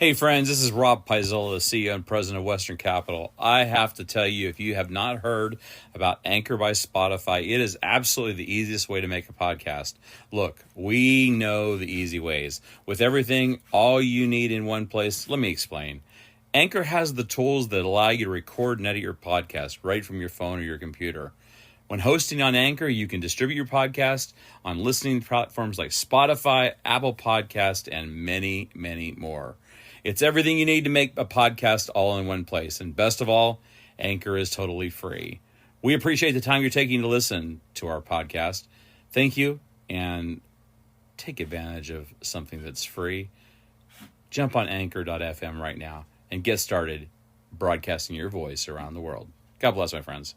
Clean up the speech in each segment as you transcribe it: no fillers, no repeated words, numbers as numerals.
Hey friends, this is Rob Paisola, the CEO and President of Western Capital. I have to tell you, if you have not heard about Anchor by Spotify, it is absolutely the easiest way to make a podcast. Look, we know the easy ways. With everything, all you need in one place, let me explain. Anchor has the tools that allow you to record and edit your podcast right from your phone or your computer. When hosting on Anchor, you can distribute your podcast on listening platforms like Spotify, Apple Podcast, and many, many more. It's everything you need to make a podcast all in one place. And best of all, Anchor is totally free. We appreciate the time you're taking to listen to our podcast. Thank you, and take advantage of something that's free. Jump on anchor.fm right now and get started broadcasting your voice around the world. God bless, my friends.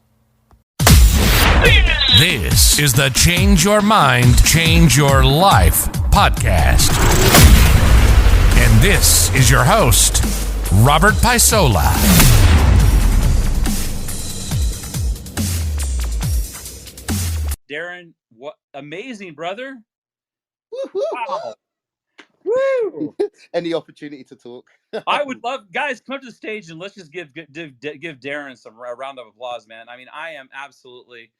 This is the Change Your Mind, Change Your Life podcast. And this is your host, Robert Paisola. Darren, what amazing, brother. Wow. Woo! Any opportunity to talk? I would love, guys, come up to the stage and let's just give Darren some round of applause, man. I mean, I am absolutely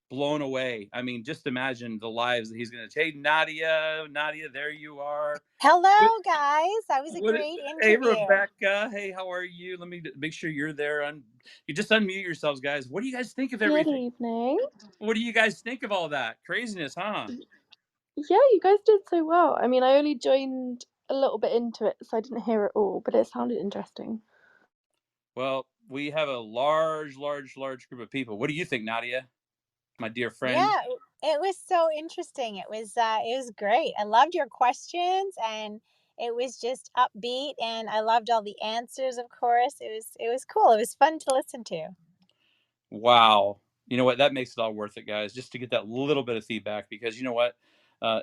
blown away. I mean, just imagine the lives that he's going to take. Nadia, there you are. Hello, guys. That was a great Hey, interview. Rebecca. Hey, how are you? Let me make sure you're there. You just unmute yourselves, guys. What do you guys think of everything? Good evening. What do you guys think of all that craziness, huh? Yeah, you guys did so well. I mean, I only joined a little bit into it, so I didn't hear it all, but it sounded interesting. Well, we have a large group of people. What do you think, Nadia, my dear friend? Yeah, it was so interesting. It was great. I loved your questions, and it was just upbeat, and I loved all the answers. Of course, it was cool. It was fun to listen to. Wow. You know what? That makes it all worth it, guys, just to get that little bit of feedback, because you know what?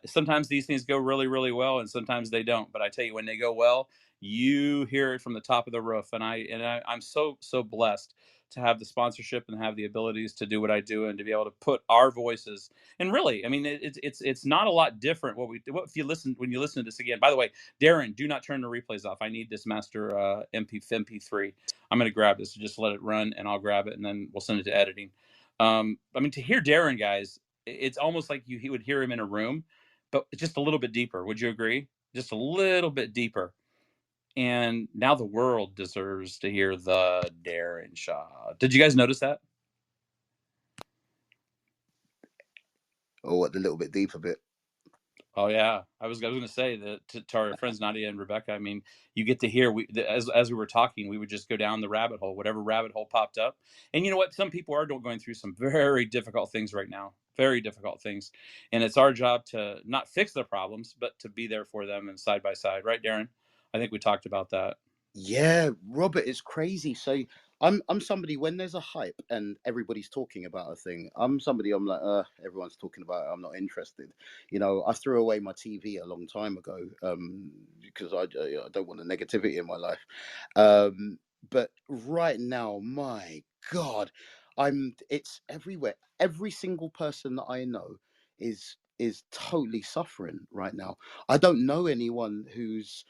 Sometimes these things go really, really well, and sometimes they don't. But I tell you, when they go well, you hear it from the top of the roof. And I'm so blessed to have the sponsorship and have the abilities to do what I do and to be able to put our voices. And really, I mean, it's not a lot different what if you listen when you listen to this again. By the way, Darren, do not turn the replays off. I need this master MP3. I'm going to grab this, just let it run, and I'll grab it, and then we'll send it to editing. I mean, to hear Darren, guys, it's almost like he would hear him in a room, but just a little bit deeper. Would you agree? Just a little bit deeper. And now the world deserves to hear the Darren Shaw. Did you guys notice that? Or what, the little bit deeper bit? Oh yeah, I was going to say that to our friends Nadia and Rebecca. I mean, you get to hear as we were talking, we would just go down the rabbit hole, whatever rabbit hole popped up. And you know what? Some people are going through some very difficult things right now, very difficult things, and it's our job to not fix their problems, but to be there for them and side by side, right, Darren? I think we talked about that. Yeah, Robert, it's crazy. So I'm somebody, when there's a hype and everybody's talking about a thing, I'm like, everyone's talking about it, I'm not interested. You know, I threw away my TV a long time ago because I don't want the negativity in my life. But right now, my God, it's everywhere. Every single person that I know is totally suffering right now. I don't know anyone who's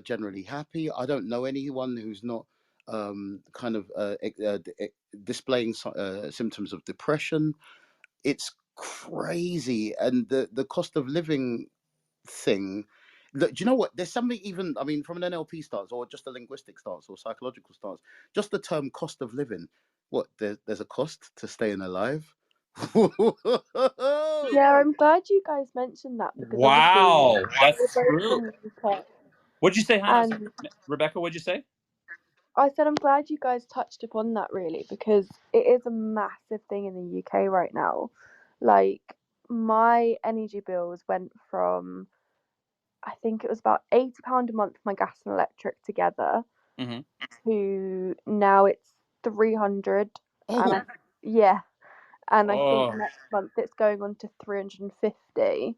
generally happy. I don't know anyone who's not displaying symptoms of depression. It's crazy, and the cost of living thing. Look, do you know what? There's something even. I mean, from an NLP stance, or just a linguistic stance, or psychological stance, just the term cost of living. What? There's a cost to staying alive. Yeah, I'm glad you guys mentioned that because Wow, obviously that's we're both true. from the UK. What'd you say, Hannah? And Rebecca, what'd you say? I said I'm glad you guys touched upon that really because it is a massive thing in the UK right now. Like my energy bills went from I think it was about £80 a month for my gas and electric together to now it's 300 and I think next month it's going on to 350.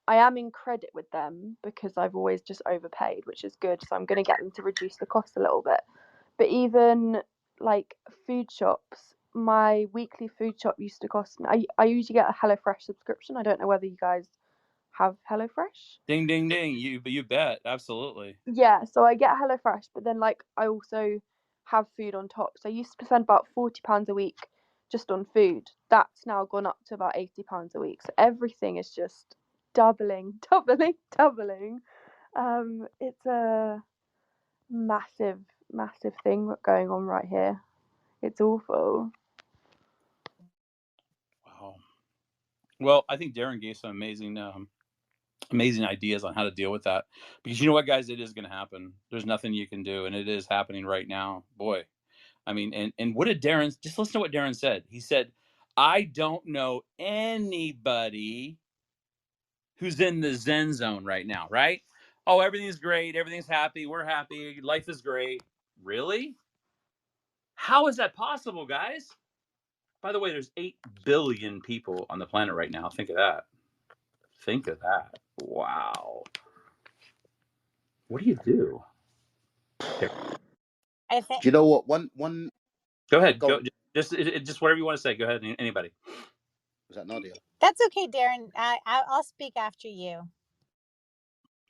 I am in credit with them because I've always just overpaid, which is good, so I'm going to get them to reduce the cost a little bit. But even like food shops, my weekly food shop used to cost me, I usually get a HelloFresh subscription. I don't know whether you guys have HelloFresh. Ding, ding, ding. You bet. Absolutely. Yeah, so I get HelloFresh, but then like I also have food on top. So I used to spend about £40 a week just on food. That's now gone up to about £80 a week. So everything is just doubling, doubling. It's a massive, massive thing going on right here. It's awful. Wow. Well, I think Darren gave some amazing ideas on how to deal with that, because you know what, guys, it is going to happen. There's nothing you can do, and it is happening right now. Boy, I mean, and what did Darren? Just listen to what Darren said. He said, "I don't know anybody who's in the Zen zone right now." Right? Oh, everything's great. Everything's happy. We're happy. Life is great. Really? How is that possible, guys? By the way, there's 8 billion people on the planet right now. Think of that. Think of that. Wow. What do you do? I think Do you know what? One Go ahead. go Go. on. Just whatever you want to say. Go ahead. Anybody. Was that Nadia? that's okay, Darren. I'll speak after you.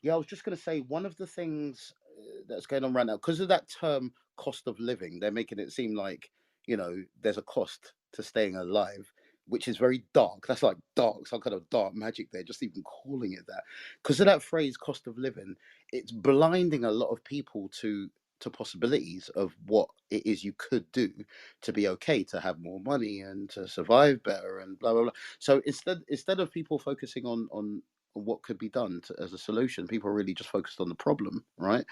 Yeah, I was just going to say one of the things that's going on right now, because of that term cost of living, they're making it seem like, there's a cost to staying alive, which is very dark. That's like dark, some kind of dark magic there, just even calling it that. Because of that phrase cost of living, it's blinding a lot of people to possibilities of what it is you could do to be okay, to have more money and to survive better and blah blah blah. So instead of people focusing on what could be done as a solution, people are really just focused on the problem, right?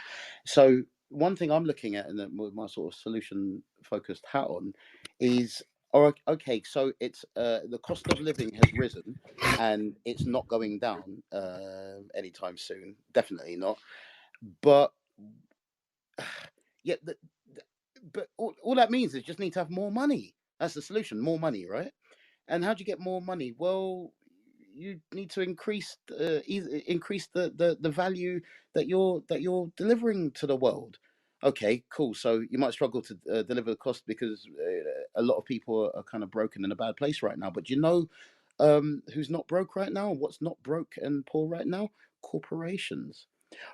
So one thing I'm looking at, and then with my sort of solution focused hat on, is okay, so it's the cost of living has risen and it's not going down anytime soon, definitely not. But yeah, but all that means is just need to have more money. That's the solution, more money, right? And how do you get more money? Well, you need to increase increase the value that you're delivering to the world. Okay, cool. So you might struggle to deliver the cost because a lot of people are kind of broken in a bad place right now. But you know, who's not broke right now? What's not broke and poor right now? Corporations.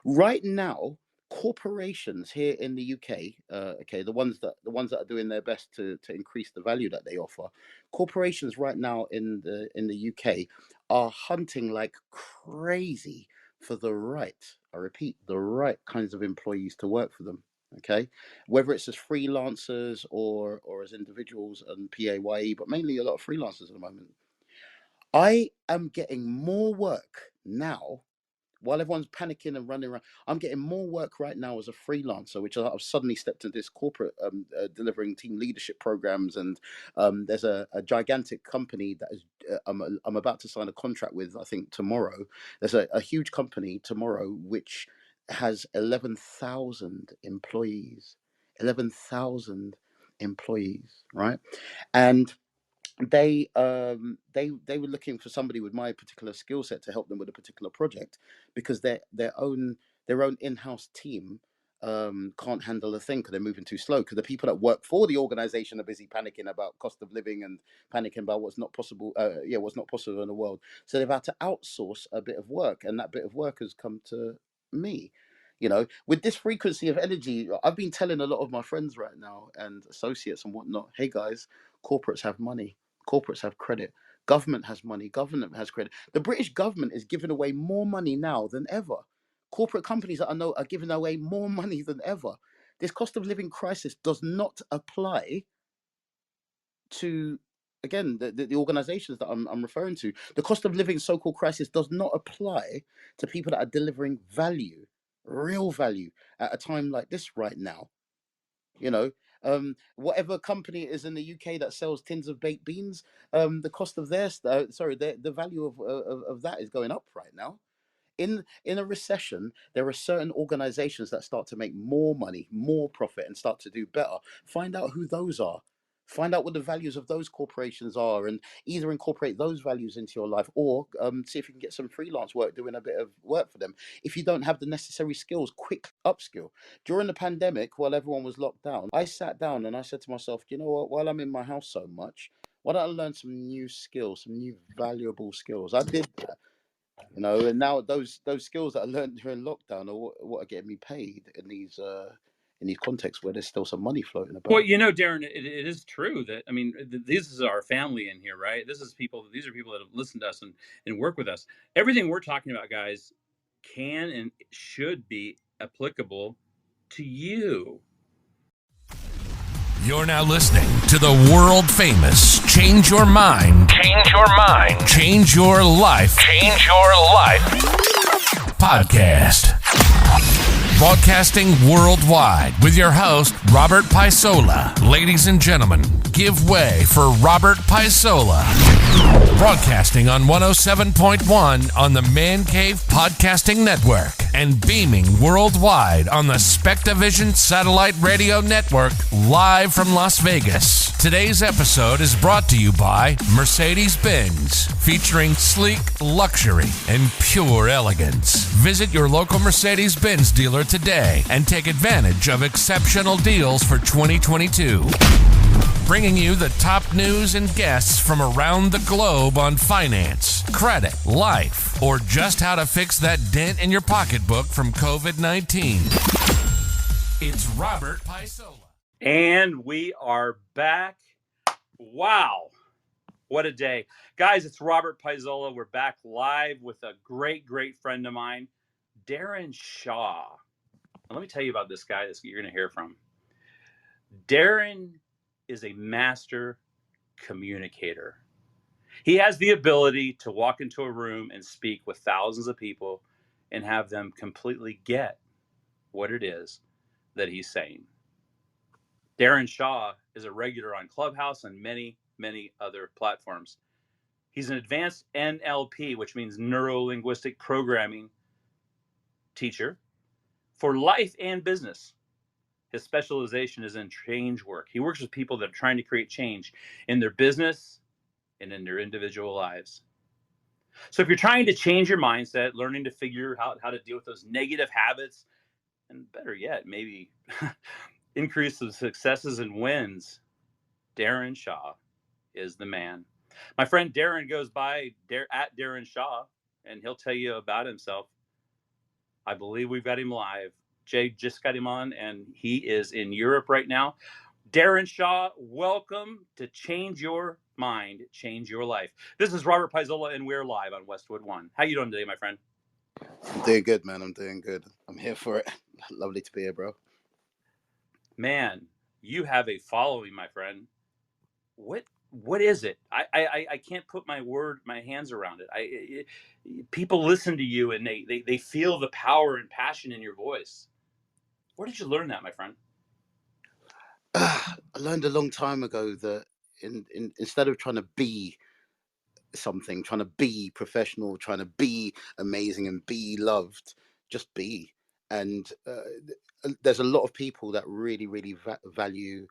Right now, corporations here in the UK, okay, the ones that are doing their best to increase the value that they offer, corporations right now in the UK are hunting like crazy for the right, I repeat, the right kinds of employees to work for them. Okay, whether it's as freelancers or as individuals and PAYE, but mainly a lot of freelancers at the moment. I am getting more work now while everyone's panicking and running around. I'm getting more work right now as a freelancer, which I've suddenly stepped into this corporate delivering team leadership programs. And there's a gigantic company that is I'm about to sign a contract with, I think tomorrow. There's a huge company tomorrow which has 11,000 employees. 11,000 employees, right? And they were looking for somebody with my particular skill set to help them with a particular project, because their own in-house team can't handle a thing because they're moving too slow, because the people that work for the organization are busy panicking about cost of living and panicking about what's not possible what's not possible in the world. So they've had to outsource a bit of work, and that bit of work has come to me. With this frequency of energy, I've been telling a lot of my friends right now and associates and whatnot, hey guys, corporates have money. Corporates have credit. Government has money. Government has credit. The British government is giving away more money now than ever. Corporate companies that I know are giving away more money than ever. This cost of living crisis does not apply to, again, the organizations that I'm referring to. The cost of living so-called crisis does not apply to people that are delivering value, real value, at a time like this right now. Whatever company it is in the UK that sells tins of baked beans, the cost of the value of that is going up right now. In a recession, there are certain organizations that start to make more money, more profit, and start to do better. Find out who those are. Find out what the values of those corporations are, and either incorporate those values into your life, or see if you can get some freelance work doing a bit of work for them. If you don't have the necessary skills, quick upskill. During the pandemic, while everyone was locked down, I sat down and I said to myself, you know what, while I'm in my house so much, why don't I learn some new skills, some new valuable skills? I did that. You know, and now those skills that I learned during lockdown are what are getting me paid in these contexts where there's still some money floating Well, about. Darren, it is true that, I mean, this is our family in here, right? These are people that have listened to us and work with us. Everything we're talking about, guys, can and should be applicable to you. You're now listening to the world famous Change Your Mind, Change Your Mind, Change Your Life, Change Your Life podcast. Broadcasting worldwide with your host, Robert Paisola. Ladies and gentlemen, give way for Robert Paisola. Broadcasting on 107.1 on the Man Cave Podcasting Network and beaming worldwide on the Spectavision Satellite Radio Network live from Las Vegas. Today's episode is brought to you by Mercedes-Benz, featuring sleek luxury and pure elegance. Visit your local Mercedes-Benz dealer today and take advantage of exceptional deals for 2022. Bringing you the top news and guests from around the globe on finance, credit, life, or just how to fix that dent in your pocketbook from COVID-19. It's Robert Paisola. And we are back. Wow. What a day. Guys, it's Robert Paisola. We're back live with a great, great friend of mine, Darren Shaw. And let me tell you about this guy that you're going to hear from. Darren is a master communicator. He has the ability to walk into a room and speak with thousands of people and have them completely get what it is that he's saying. Darren Shaw is a regular on Clubhouse and many, many other platforms. He's an advanced NLP, which means neuro-linguistic programming teacher for life and business. His specialization is in change work. He works with people that are trying to create change in their business and in their individual lives. So if you're trying to change your mindset, learning to figure out how to deal with those negative habits, and better yet, maybe increase the successes and wins, Darren Shaw is the man. My friend Darren goes by at Darren Shaw, and he'll tell you about himself. I believe we've got him live. Jay just got him on, and he is in Europe right now. Darren Shaw, welcome to Change Your Mind, Change Your Life. This is Robert Paisola, and we're live on Westwood One. How you doing today, my friend? I'm doing good, man. I'm doing good. I'm here for it. Lovely to be here, bro. Man, you have a following, my friend. What is it? I can't put my hands around it. People listen to you and they feel the power and passion in your voice. Where did you learn that, my friend? I learned a long time ago that instead of trying to be something, trying to be professional, trying to be amazing and be loved, just be. And there's a lot of people that really, really value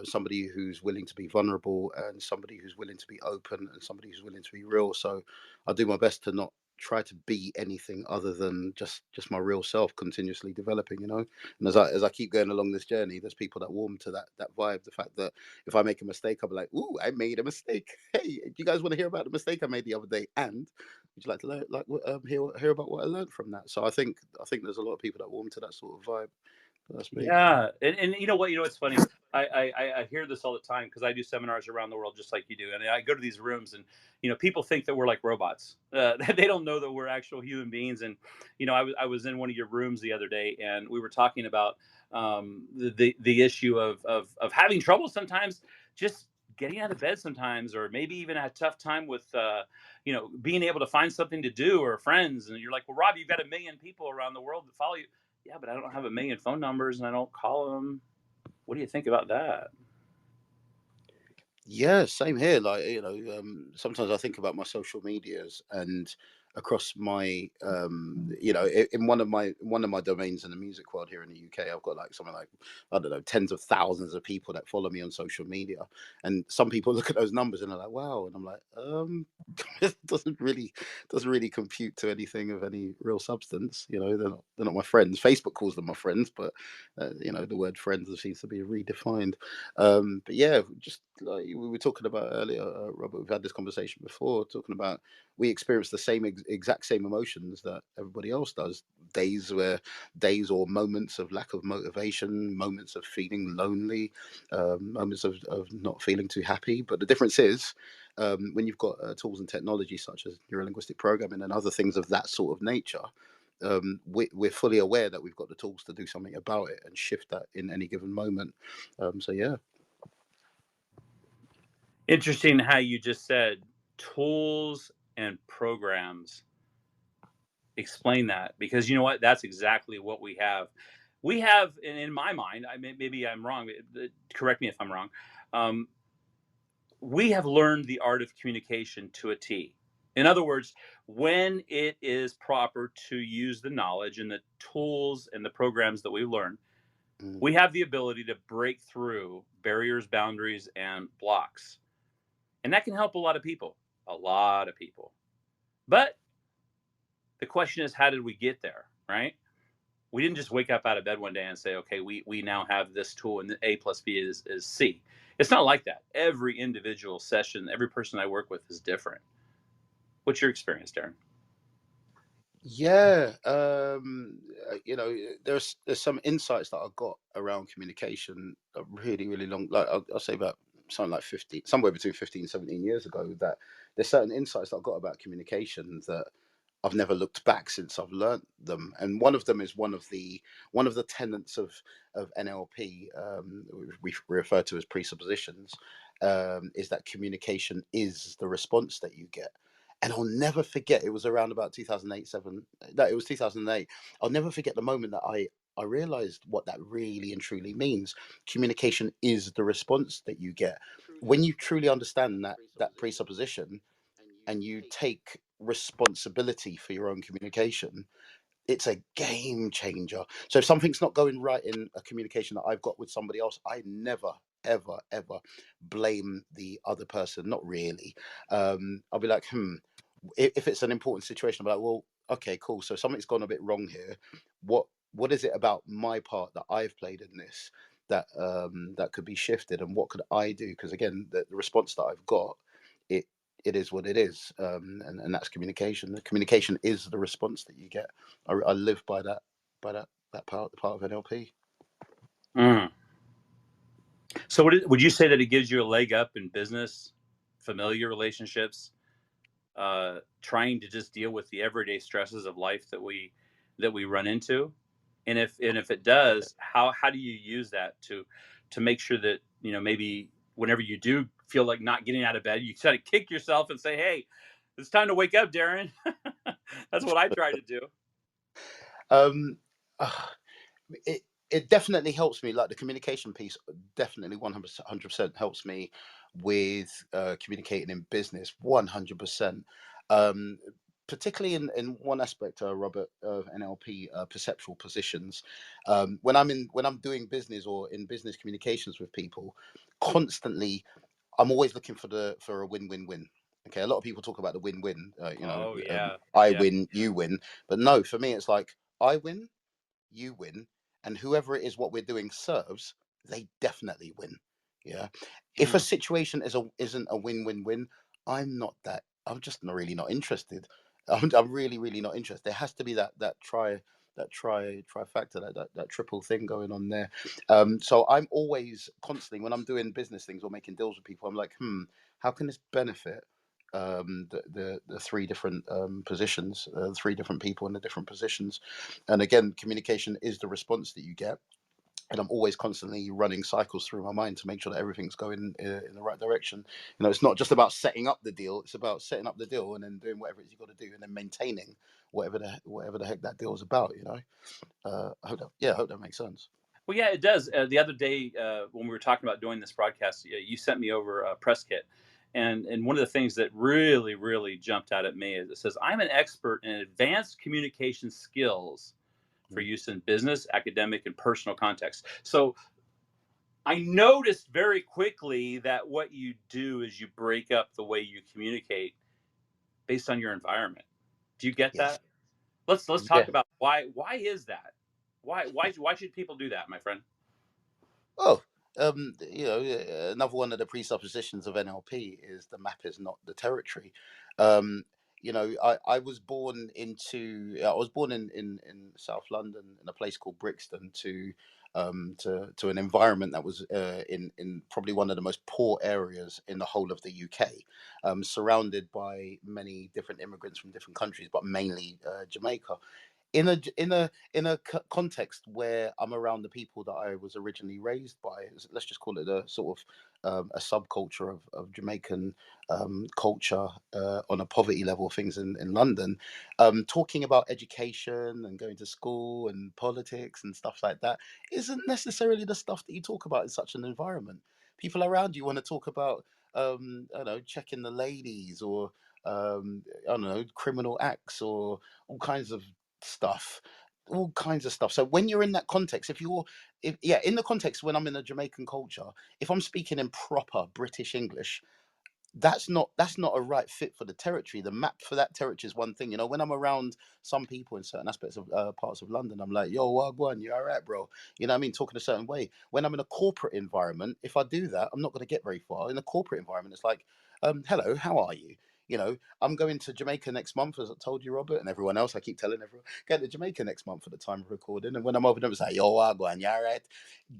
somebody who's willing to be vulnerable and somebody who's willing to be open and somebody who's willing to be real. So I do my best to not try to be anything other than just my real self, continuously developing, you know. And as I keep going along this journey, there's people that warm to that vibe, the fact that if I make a mistake, I'll be like, ooh, I made a mistake. Hey, do you guys want to hear about the mistake I made the other day? And would you like to learn, hear about what I learned from that? So I think there's a lot of people that warm to that sort of vibe. That's me. Yeah, and you know what? It's funny. I hear this all the time because I do seminars around the world just like you do, and I go to these rooms, and people think that we're like robots. They don't know that we're actual human beings. And I was in one of your rooms the other day, and we were talking about the issue of having trouble sometimes just getting out of bed sometimes, or maybe even a tough time with being able to find something to do or friends. And you're like, well, Rob, you've got 1 million people around the world that follow you. Yeah, but I don't have 1 million phone numbers and I don't call them. What do you think about that? Yeah, same here. Like, sometimes I think about my social medias and across my, in one of my domains in the music world here in the UK, I've got like something like, I don't know, tens of thousands of people that follow me on social media. And some people look at those numbers and they're like, wow. And I'm like, it doesn't really compute to anything of any real substance. They're not my friends. Facebook calls them my friends, but the word friends seems to be redefined. But yeah, just like we were talking about earlier, Robert, we've had this conversation before, talking about we experience the same exact same emotions that everybody else does. Days or moments of lack of motivation, moments of feeling lonely, moments of not feeling too happy. But the difference is, when you've got tools and technology such as neurolinguistic programming and other things of that sort of nature, we're fully aware that we've got the tools to do something about it and shift that in any given moment. So yeah. Interesting how you just said tools and programs. Explain that, because you know what? That's exactly what we have. We have, in my mind, maybe I'm wrong. Correct me if I'm wrong. We have learned the art of communication to a T. In other words, when it is proper to use the knowledge and the tools and the programs that we learn, we have the ability to break through barriers, boundaries, and blocks. And that can help a lot of people, a lot of people. But the question is, how did we get there, right? We didn't just wake up out of bed one day and say, okay, we now have this tool and A plus B is C. It's not like that. Every individual session, every person I work with is different. What's your experience, Darren? Yeah, there's some insights that I got around communication a really, really long, like I'll say about something like 50, somewhere between 15, 17 years ago, that there's certain insights that I got about communication that I've never looked back since I've learnt them. And one of them is one of the tenets of NLP, we refer to as presuppositions, is that communication is the response that you get. And I'll never forget, it was around about 2008, 7, no, it was 2008. I'll never forget the moment that I realized what that really and truly means. Communication is the response that you get. When you truly understand that presupposition and you take responsibility for your own communication, it's a game changer. So if something's not going right in a communication that I've got with somebody else, I never, ever, ever blame the other person. Not really. I'll be like, if it's an important situation, I'm like, well, okay, cool. So something's gone a bit wrong here. What is it about my part that I've played in this that could be shifted, and what could I do? Because again, the response that I've got, it it is what it is, and that's communication. The communication is the response that you get. I live by that part of NLP. Mm. So would you say that it gives you a leg up in business, familiar relationships, trying to just deal with the everyday stresses of life that we run into? And if it does, how do you use that to make sure that, maybe whenever you do feel like not getting out of bed, you try to kick yourself and say, hey, it's time to wake up, Darren. That's what I try to do. Um, it it definitely helps me. Like the communication piece, definitely 100% helps me with communicating in business. 100%. Um, Particularly in one aspect, Robert, of NLP, perceptual positions. When I'm doing business or in business communications with people, constantly, I'm always looking for a win-win-win. Okay, a lot of people talk about the win-win. Oh yeah, I yeah. win, you win, but no, for me, it's like I win, you win, and whoever it is what we're doing serves, they definitely win. Yeah. If a Mm. situation isn't a win-win-win, I'm just not really not interested. I'm really, really not interested. There has to be trifactor, that triple thing going on there. So I'm always constantly, when I'm doing business things or making deals with people, I'm like, how can this benefit the three different positions, three different people in the different positions? And again, communication is the response that you get. And I'm always constantly running cycles through my mind to make sure that everything's going in the right direction. It's not just about setting up the deal; it's about setting up the deal and then doing whatever it is you've got to do, and then maintaining whatever the heck that deal is about. I hope that makes sense. Well, yeah, it does. The other day, when we were talking about doing this broadcast, you sent me over a press kit, and one of the things that really, really jumped out at me is it says, "I'm an expert in advanced communication skills for use in business, academic, and personal contexts." So I noticed very quickly that what you do is you break up the way you communicate based on your environment. Do you get Yes. that? Let's Yeah. talk about why is that? Why should people do that, my friend? Oh, another one of the presuppositions of NLP is the map is not the territory. you know, I was born in South London in a place called Brixton to an environment that was in probably one of the most poor areas in the whole of the UK, surrounded by many different immigrants from different countries, but mainly Jamaica. In a context where I'm around the people that I was originally raised by, let's just call it a sort of a subculture of Jamaican culture on a poverty level, things in London, talking about education and going to school and politics and stuff like that isn't necessarily the stuff that you talk about in such an environment. People around you want to talk about, I don't know, checking the ladies, or I don't know, criminal acts, or all kinds of stuff, all kinds of stuff. So when you're in that context, if yeah, in the context when I'm in a Jamaican culture, if I'm speaking in proper British English, that's not a right fit for the territory. The map for that territory is one thing. You know, when I'm around some people in certain aspects of parts of London, I'm like, yo, wagwan, you all right, bro? You know what I mean? Talking a certain way. When I'm in a corporate environment, if I do that, I'm not going to get very far. In a corporate environment, it's like, hello, how are you? You know, I'm going to Jamaica next month, as I told you, Robert, and everyone else. I keep telling everyone, going to Jamaica next month at the time of recording. And when I'm over there, it's like, yo, wagwan, you all right?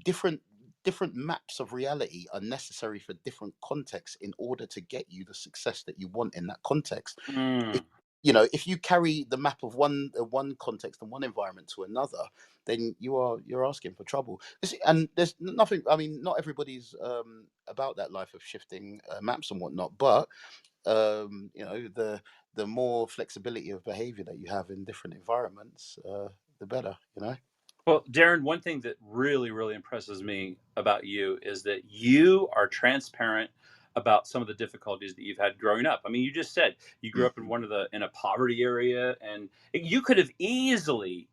Different different maps of reality are necessary for different contexts in order to get you the success that you want in that context. If, Mm. you know, if you carry the map of one context and one environment to another, then you're asking for trouble. And there's nothing. I mean, not everybody's about that life of shifting maps and whatnot, but you know, the more flexibility of behavior that you have in different environments, the better. You know. Well, Darren, one thing that really, really impresses me about you is that you are transparent about some of the difficulties that you've had growing up. I mean, you just said you grew Mm. up in a poverty area, and you could have easily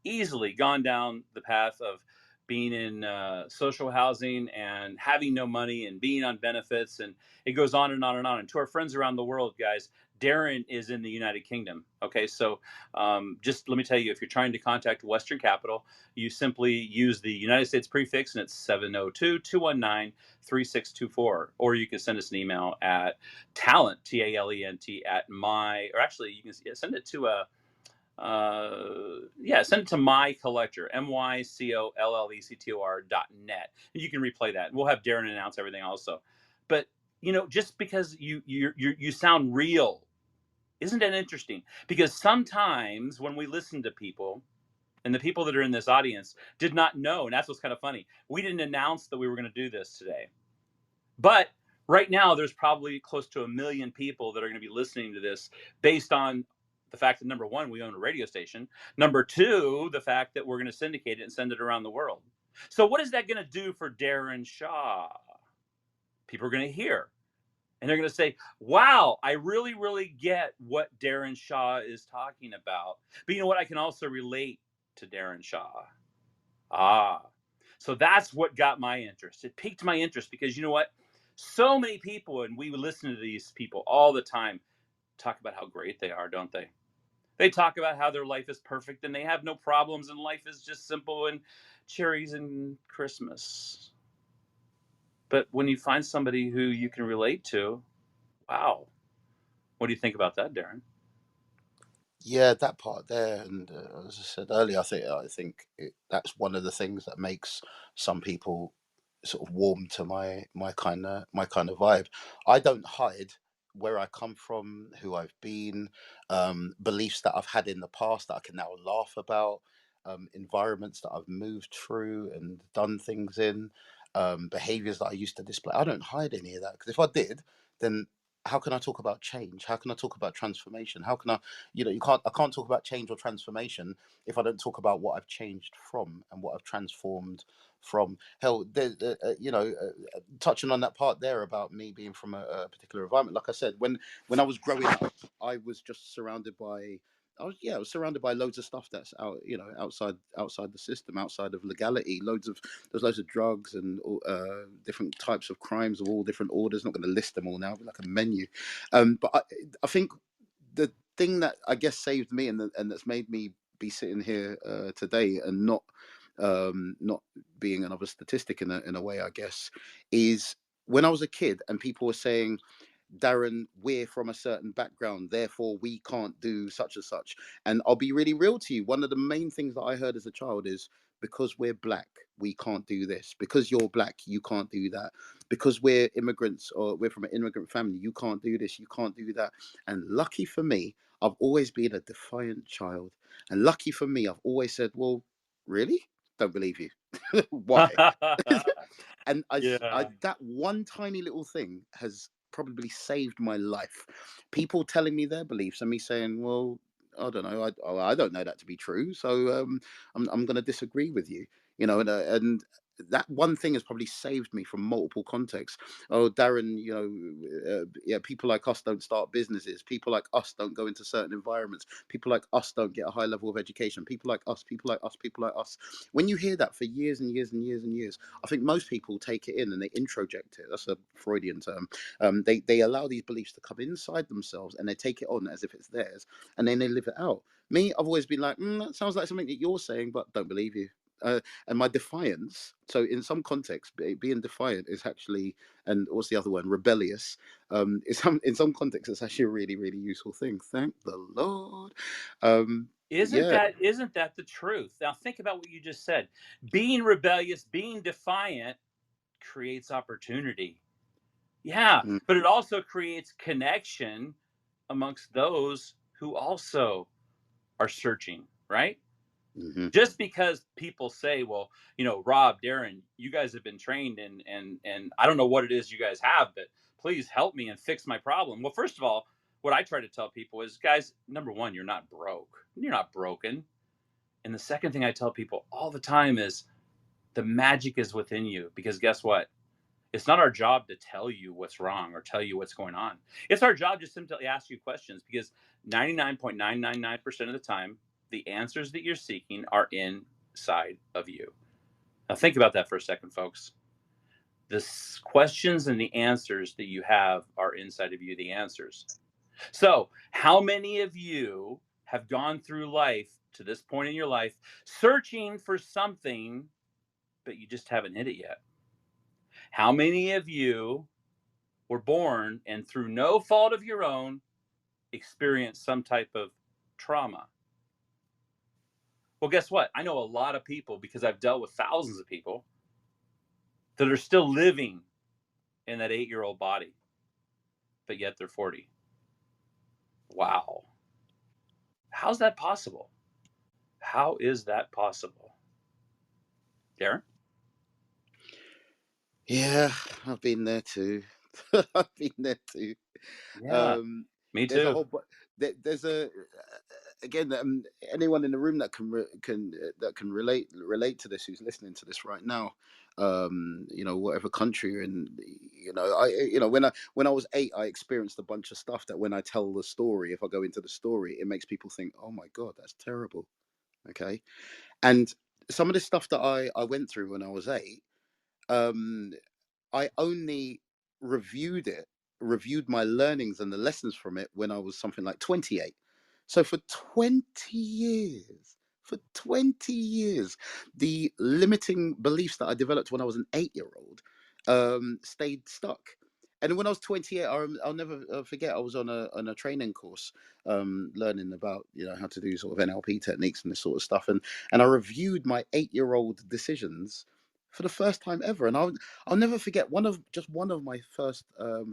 gone down the path of being in social housing and having no money and being on benefits, and it goes on and on and on. And to our friends around the world, guys, Darren is in the United Kingdom. Okay, so just let me tell you, if you're trying to contact Western Capital, you simply use the United States prefix, and it's 702-219-3624. Or you can send us an email at talent, Talent, at my, or actually you can send it to send it to my collector, mycollector.net. And you can replay that. We'll have Darren announce everything also. But just because you sound real, isn't that interesting? Because sometimes when we listen to people, and the people that are in this audience did not know, and that's what's kind of funny. We didn't announce that we were going to do this today. But right now, there's probably close to 1 million people that are going to be listening to this based on the fact that, number one, we own a radio station. Number two, the fact that we're going to syndicate it and send it around the world. So what is that going to do for Darren Shaw? People are going to hear. And they're going to say, wow, I really, really get what Darren Shaw is talking about. But you know what? I can also relate to Darren Shaw. So that's what got my interest. It piqued my interest because you know what? So many people, and we listen to these people all the time, talk about how great they are, don't they? They talk about how their life is perfect and they have no problems and life is just simple and cherries and Christmas. But when you find somebody who you can relate to, wow. What do you think about that, Darren? Yeah, that part there, and as I said earlier, I think that's one of the things that makes some people sort of warm to my kind of vibe. I don't hide where I come from, who I've been, beliefs that I've had in the past that I can now laugh about, environments that I've moved through and done things in, behaviors that I used to display. I don't hide any of that, because if I did, then how can I talk about change? How can I talk about transformation? How can I, I can't talk about change or transformation if I don't talk about what I've changed from and what I've transformed from. Hell, touching on that part there about me being from a particular environment, like I said, when I was growing up, I was just surrounded by. I was surrounded by loads of stuff that's outside the system, outside of legality. There's loads of drugs and different types of crimes of all different orders. Not going to list them all now, but like a menu. But I think the thing that I guess saved me, and that's made me be sitting here today and not being another statistic in a way, I guess, is when I was a kid and people were saying Darren, we're from a certain background, therefore we can't do such and such. And I'll be really real to you. One of the main things that I heard as a child is, because we're black, we can't do this. Because you're black, you can't do that. Because we're immigrants or we're from an immigrant family, you can't do this, you can't do that. And lucky for me, I've always been a defiant child. And lucky for me, I've always said, well, really? Don't believe you. Why? And Yeah. that one tiny little thing has probably saved my life. People telling me their beliefs and me saying, well, I don't know, I don't know that to be true, so I'm going to disagree with you, and that one thing has probably saved me from multiple contexts. Oh, Darren, yeah, people like us don't start businesses. People like us don't go into certain environments. People like us don't get a high level of education. People like us, people like us, people like us. When you hear that for years and years and years and years, I think most people take it in and they introject it. That's a Freudian term. They allow these beliefs to come inside themselves and they take it on as if it's theirs, and then they live it out. Me, I've always been like, that sounds like something that you're saying, but don't believe you. And my defiance. So in some contexts, being defiant is actually, and what's the other one? Rebellious. In some contexts, it's actually a really, really useful thing. Thank the Lord. Isn't Yeah. that the truth? Now think about what you just said. Being rebellious, being defiant creates opportunity. Yeah, Mm, but it also creates connection amongst those who also are searching, right? mhm. Just because people say, well, Rob, Darren, you guys have been trained and I don't know what it is you guys have, but please help me and fix my problem. Well, first of all, what I try to tell people is, guys, number one, you're not broke. You're not broken. And the second thing I tell people all the time is the magic is within you, because guess what? It's not our job to tell you what's wrong or tell you what's going on. It's our job just simply ask you questions, because 99.999% of the time, the answers that you're seeking are inside of you. Now, think about that for a second, folks. The questions and the answers that you have are inside of you, the answers. So, how many of you have gone through life to this point in your life searching for something, but you just haven't hit it yet? How many of you were born and through no fault of your own experienced some type of trauma? Well, guess what? I know a lot of people, because I've dealt with thousands of people, that are still living in that 8-year-old body, but yet they're 40. Wow. How's that possible? How is that possible? Darren? Yeah, I've been there too. I've been there too. Yeah, Um, me there's a too. whole, there's a, again, anyone in the room that can relate to this, who's listening to this right now, whatever country you're in, when I was 8, I experienced a bunch of stuff that when I tell the story, if I go into the story, it makes people think, oh my God, that's terrible. Okay. And some of the stuff that I went through when I was 8, um, I only reviewed it, reviewed my learnings and the lessons from it when I was something like 28. So for 20 years, the limiting beliefs that I developed when I was an 8-year-old stayed stuck. And when I was 28, I'll never forget, I was on a training course, learning about how to do sort of NLP techniques and this sort of stuff, and I reviewed my 8-year-old decisions for the first time ever. And I'll never forget, one of my first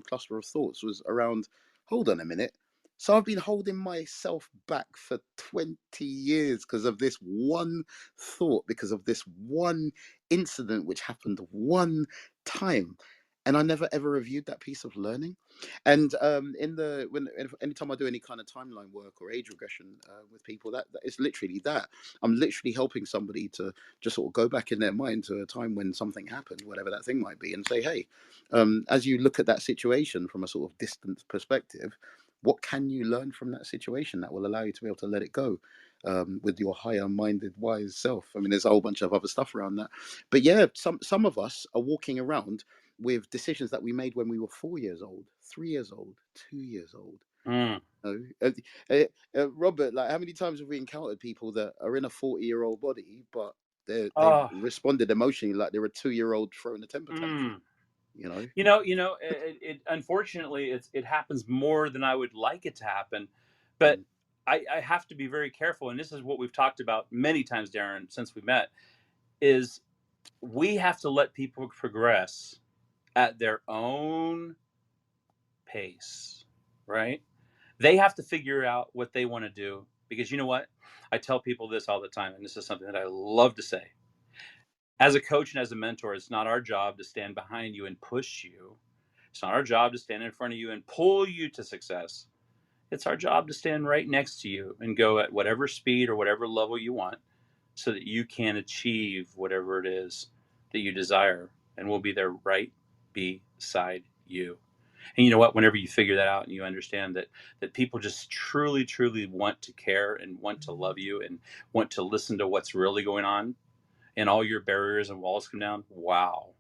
cluster of thoughts was around, hold on a minute. So I've been holding myself back for 20 years because of this one thought, because of this one incident which happened one time. And I never ever reviewed that piece of learning. And anytime I do any kind of timeline work or age regression with people, that is literally that. I'm literally helping somebody to just sort of go back in their mind to a time when something happened, whatever that thing might be, and say, hey, as you look at that situation from a sort of distant perspective, what can you learn from that situation that will allow you to be able to let it go with your higher minded, wise self? I mean, there's a whole bunch of other stuff around that. But yeah, some of us are walking around with decisions that we made when we were 4 years old, 3 years old, 2 years old. Mm. Robert, like, how many times have we encountered people that are in a 40-year-old body, but they've Oh, responded emotionally like they're a 2-year-old throwing a temper tantrum? It unfortunately it happens more than I would like it to happen, but Mm. I have to be very careful. And this is what we've talked about many times, Darren, since we met, is we have to let people progress at their own pace, right? They have to figure out what they want to do, because you know what? I tell people this all the time, and this is something that I love to say. As a coach and as a mentor, it's not our job to stand behind you and push you. It's not our job to stand in front of you and pull you to success. It's our job to stand right next to you and go at whatever speed or whatever level you want so that you can achieve whatever it is that you desire. And we'll be there right beside you. And you know what? Whenever you figure that out and you understand that people just truly, truly want to care and want to love you and want to listen to what's really going on, and all your barriers and walls come down, wow.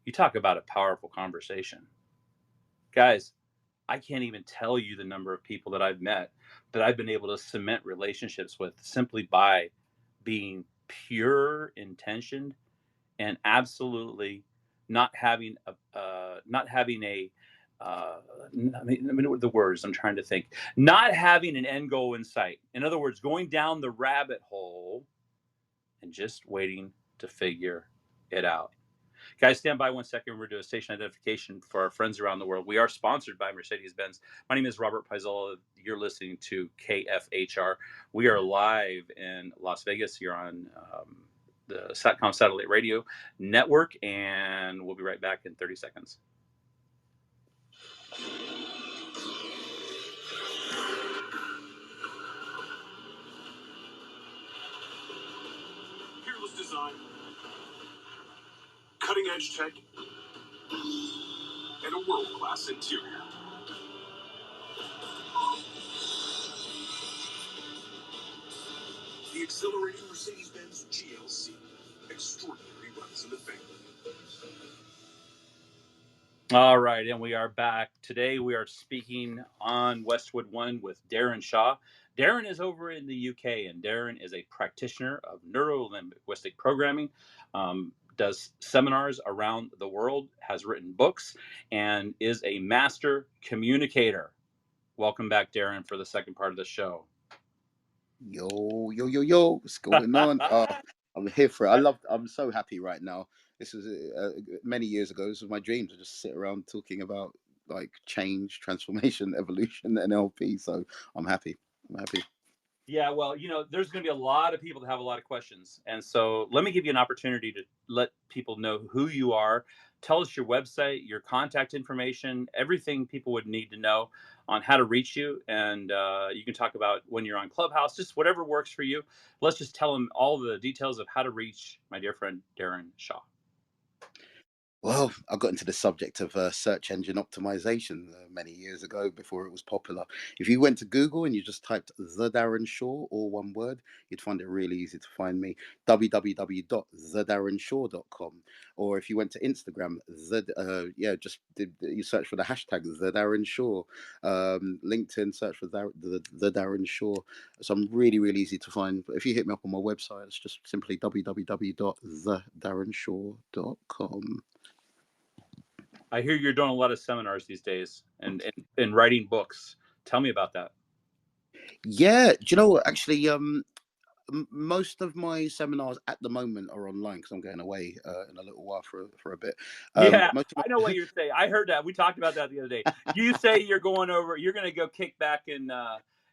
You talk about a powerful conversation. Guys, I can't even tell you the number of people that I've met that I've been able to cement relationships with simply by being pure intentioned and absolutely not having a I mean, the words I'm trying to think, not having an end goal in sight. In other words, going down the rabbit hole and just waiting to figure it out. Guys, stand by 1 second. We're going to do a station identification for our friends around the world. We are sponsored by Mercedes-Benz. My name is Robert Paisola. You're listening to KFHR. We are live in Las Vegas. You're on the Satcom Satellite Radio Network, and we'll be right back in 30 seconds. Fearless design, cutting-edge tech, and a world-class interior. The exhilarating Mercedes-Benz GLC. Extraordinary runs in the family. All right, and we are back. Today we are speaking on Westwood One with Darren Shaw. Darren is over in the UK, and Darren is a practitioner of neuro-linguistic programming, does seminars around the world, has written books, and is a master communicator. Welcome back, Darren, for the second part of the show. Yo, what's going on? I'm here for it. I'm so happy right now. This was many years ago. This was my dream to just sit around talking about like change, transformation, evolution, NLP. So I'm happy. Yeah, well, there's going to be a lot of people that have a lot of questions. And so let me give you an opportunity to let people know who you are. Tell us your website, your contact information, everything people would need to know on how to reach you. And you can talk about when you're on Clubhouse, just whatever works for you. Let's just tell them all the details of how to reach my dear friend, Darren Shaw. Well, I got into the subject of search engine optimization many years ago before it was popular. If you went to Google and you just typed The Darren Shaw, all one word, you'd find it really easy to find me. www.thedarrenshaw.com. Or if you went to Instagram, you search for the hashtag The Darren Shaw. LinkedIn, search for the Darren Shaw. So I'm really, really easy to find. But if you hit me up on my website, it's just simply www.thedarrenshaw.com. I hear you're doing a lot of seminars these days and writing books. Tell me about that. Yeah, do you know what? Actually, most of my seminars at the moment are online because I'm going away in a little while for a bit. Yeah, I know what you're saying. I heard that. We talked about that the other day. You say you're going to go kick back in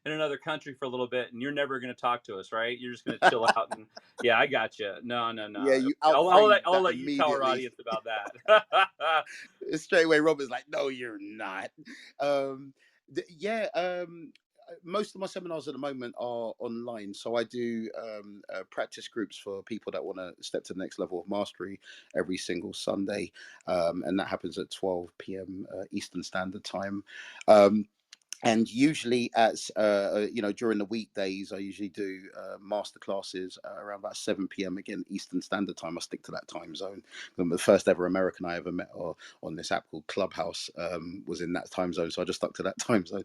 another country for a little bit, and you're never going to talk to us, right? You're just going to chill out. And yeah, I got you. No. Yeah, you I'll that let you tell our immediately. audience about that. Straight away, Robert's like, "No, you're not." Most of my seminars at the moment are online. So I do practice groups for people that want to step to the next level of mastery every single Sunday, and that happens at 12 p.m. Eastern Standard Time. And usually during the weekdays I usually do master classes around about 7 p.m. again Eastern Standard Time. I stick to that time zone. The first ever American I ever met on this app called Clubhouse was in that time zone, so I just stuck to that time zone.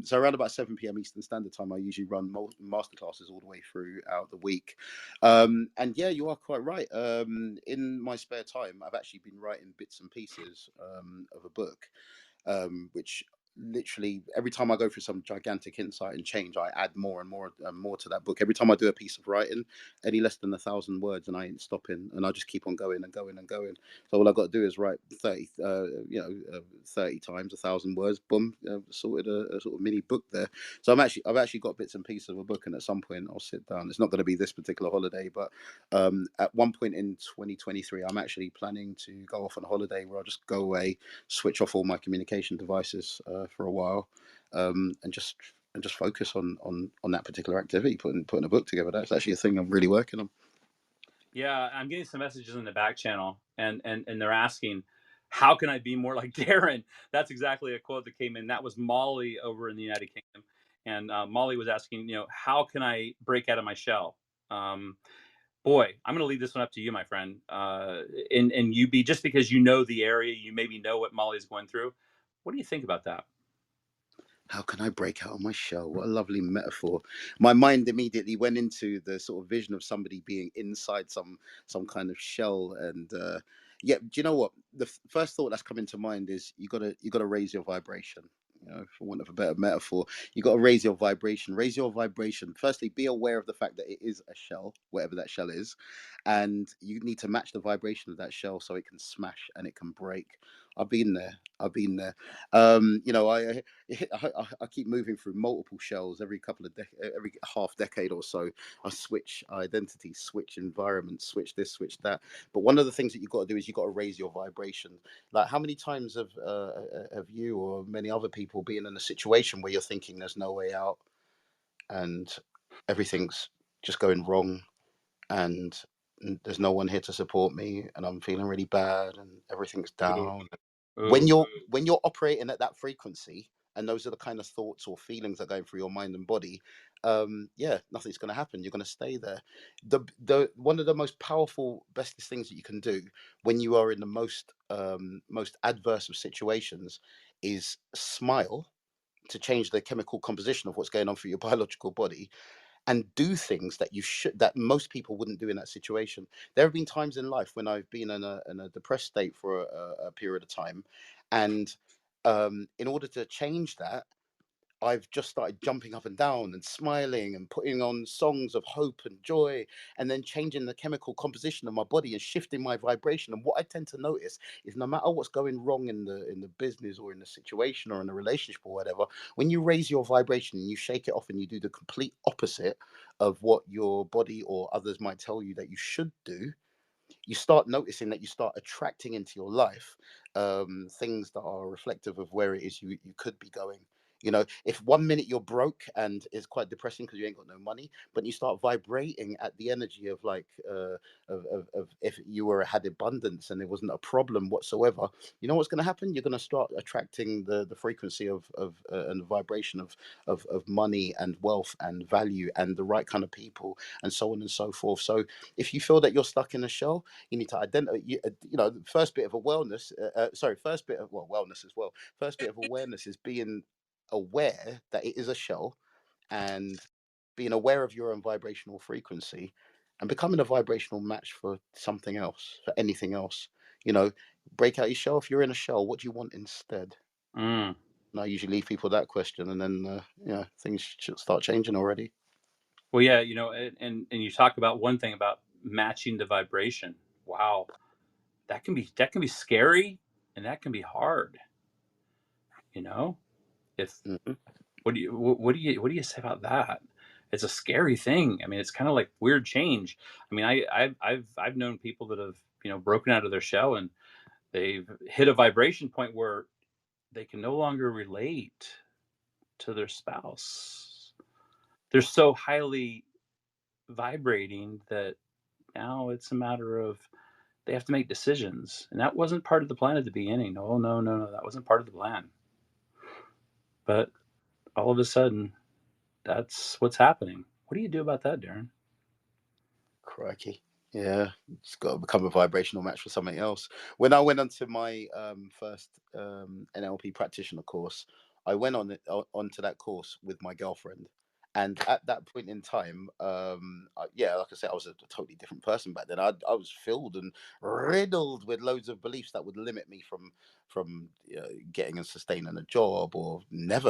So around about 7 p.m. Eastern Standard Time I usually run master classes all the way throughout the week. And yeah, you are quite right. In my spare time I've actually been writing bits and pieces of a book, which literally every time I go through some gigantic insight and change, I add more and more and more to that book. Every time I do a piece of writing, any less than 1,000 words, and I ain't stopping, and I just keep on going and going and going. So all I've got to do is write 30 times 1,000 words. Boom, sorted a sort of mini book there. So I've actually got bits and pieces of a book, and at some point I'll sit down. It's not going to be this particular holiday, but at one point in 2023, I'm actually planning to go off on a holiday where I'll just go away, switch off all my communication devices for a while, and just focus on that particular activity, putting a book together. That's actually a thing I'm really working on. Yeah, I'm getting some messages in the back channel, and they're asking, how can I be more like Darren? That's exactly a quote that came in. That was Molly over in the United Kingdom, and Molly was asking, how can I break out of my shell? Boy, I'm going to leave this one up to you, my friend. And you be, just because you know the area, you maybe know what Molly's going through. What do you think about that? How can I break out of my shell? What a lovely metaphor. My mind immediately went into the sort of vision of somebody being inside some kind of shell. And yeah, do you know what? The first thought that's coming to mind is you gotta raise your vibration. For want of a better metaphor, you got to raise your vibration. Raise your vibration. Firstly, be aware of the fact that it is a shell, whatever that shell is, and you need to match the vibration of that shell so it can smash and it can break. I've been there. I've been there. I keep moving through multiple shells every every half decade or so. I switch identity, switch environment, switch this, switch that. But one of the things that you've got to do is you've got to raise your vibration. Like, how many times have you or many other people been in a situation where you're thinking there's no way out, and everything's just going wrong, and there's no one here to support me, and I'm feeling really bad, and everything's Ooh, down. when ooh. you're when you're operating at that frequency, and those are the kind of thoughts or feelings that are going through your mind and body, yeah, nothing's going to happen. You're going to stay there. The one of the most powerful, bestest things that you can do when you are in the most adverse of situations is smile, to change the chemical composition of what's going on through your biological body, and do things that most people wouldn't do in that situation. There have been times in life when I've been in a depressed state for a period of time, and in order to change that, I've just started jumping up and down and smiling and putting on songs of hope and joy, and then changing the chemical composition of my body and shifting my vibration. And what I tend to notice is, no matter what's going wrong in the business or in the situation or in the relationship or whatever, when you raise your vibration and you shake it off and you do the complete opposite of what your body or others might tell you that you should do, you start noticing that you start attracting into your life things that are reflective of where it is you could be going. If one minute you're broke and it's quite depressing because you ain't got no money, but you start vibrating at the energy of like of if you were had abundance and there wasn't a problem whatsoever, you know what's going to happen? You're going to start attracting the frequency of and the vibration of money and wealth and value and the right kind of people, and so on and so forth. So if you feel that you're stuck in a shell, you need to identify. The first bit of awareness. First bit of wellness as well. First bit of awareness is being aware that it is a shell, and being aware of your own vibrational frequency, and becoming a vibrational match for something else, for anything else. You know, break out your shell. If you're in a shell, what do you want instead? Mm. And I usually leave people that question, and then things should start changing already. Well, yeah, and you talk about one thing about matching the vibration. Wow, that can be scary, and that can be hard. You know, if Mhm. what do you say about that? It's a scary thing. I mean, it's kind of like weird change. I mean, I've known people that have broken out of their shell, and they've hit a vibration point where they can no longer relate to their spouse. They're so highly vibrating that now it's a matter of they have to make decisions, and that wasn't part of the plan at the beginning. No, no, no, no, that wasn't part of the plan. But all of a sudden, that's what's happening. What do you do about that, Darren? Crikey. Yeah, it's got to become a vibrational match for something else. When I went onto my first NLP practitioner course, I went onto that course with my girlfriend, and at that point in time, yeah, like I said, I was a totally different person back then. I was filled and riddled with loads of beliefs that would limit me from getting and sustaining a job, or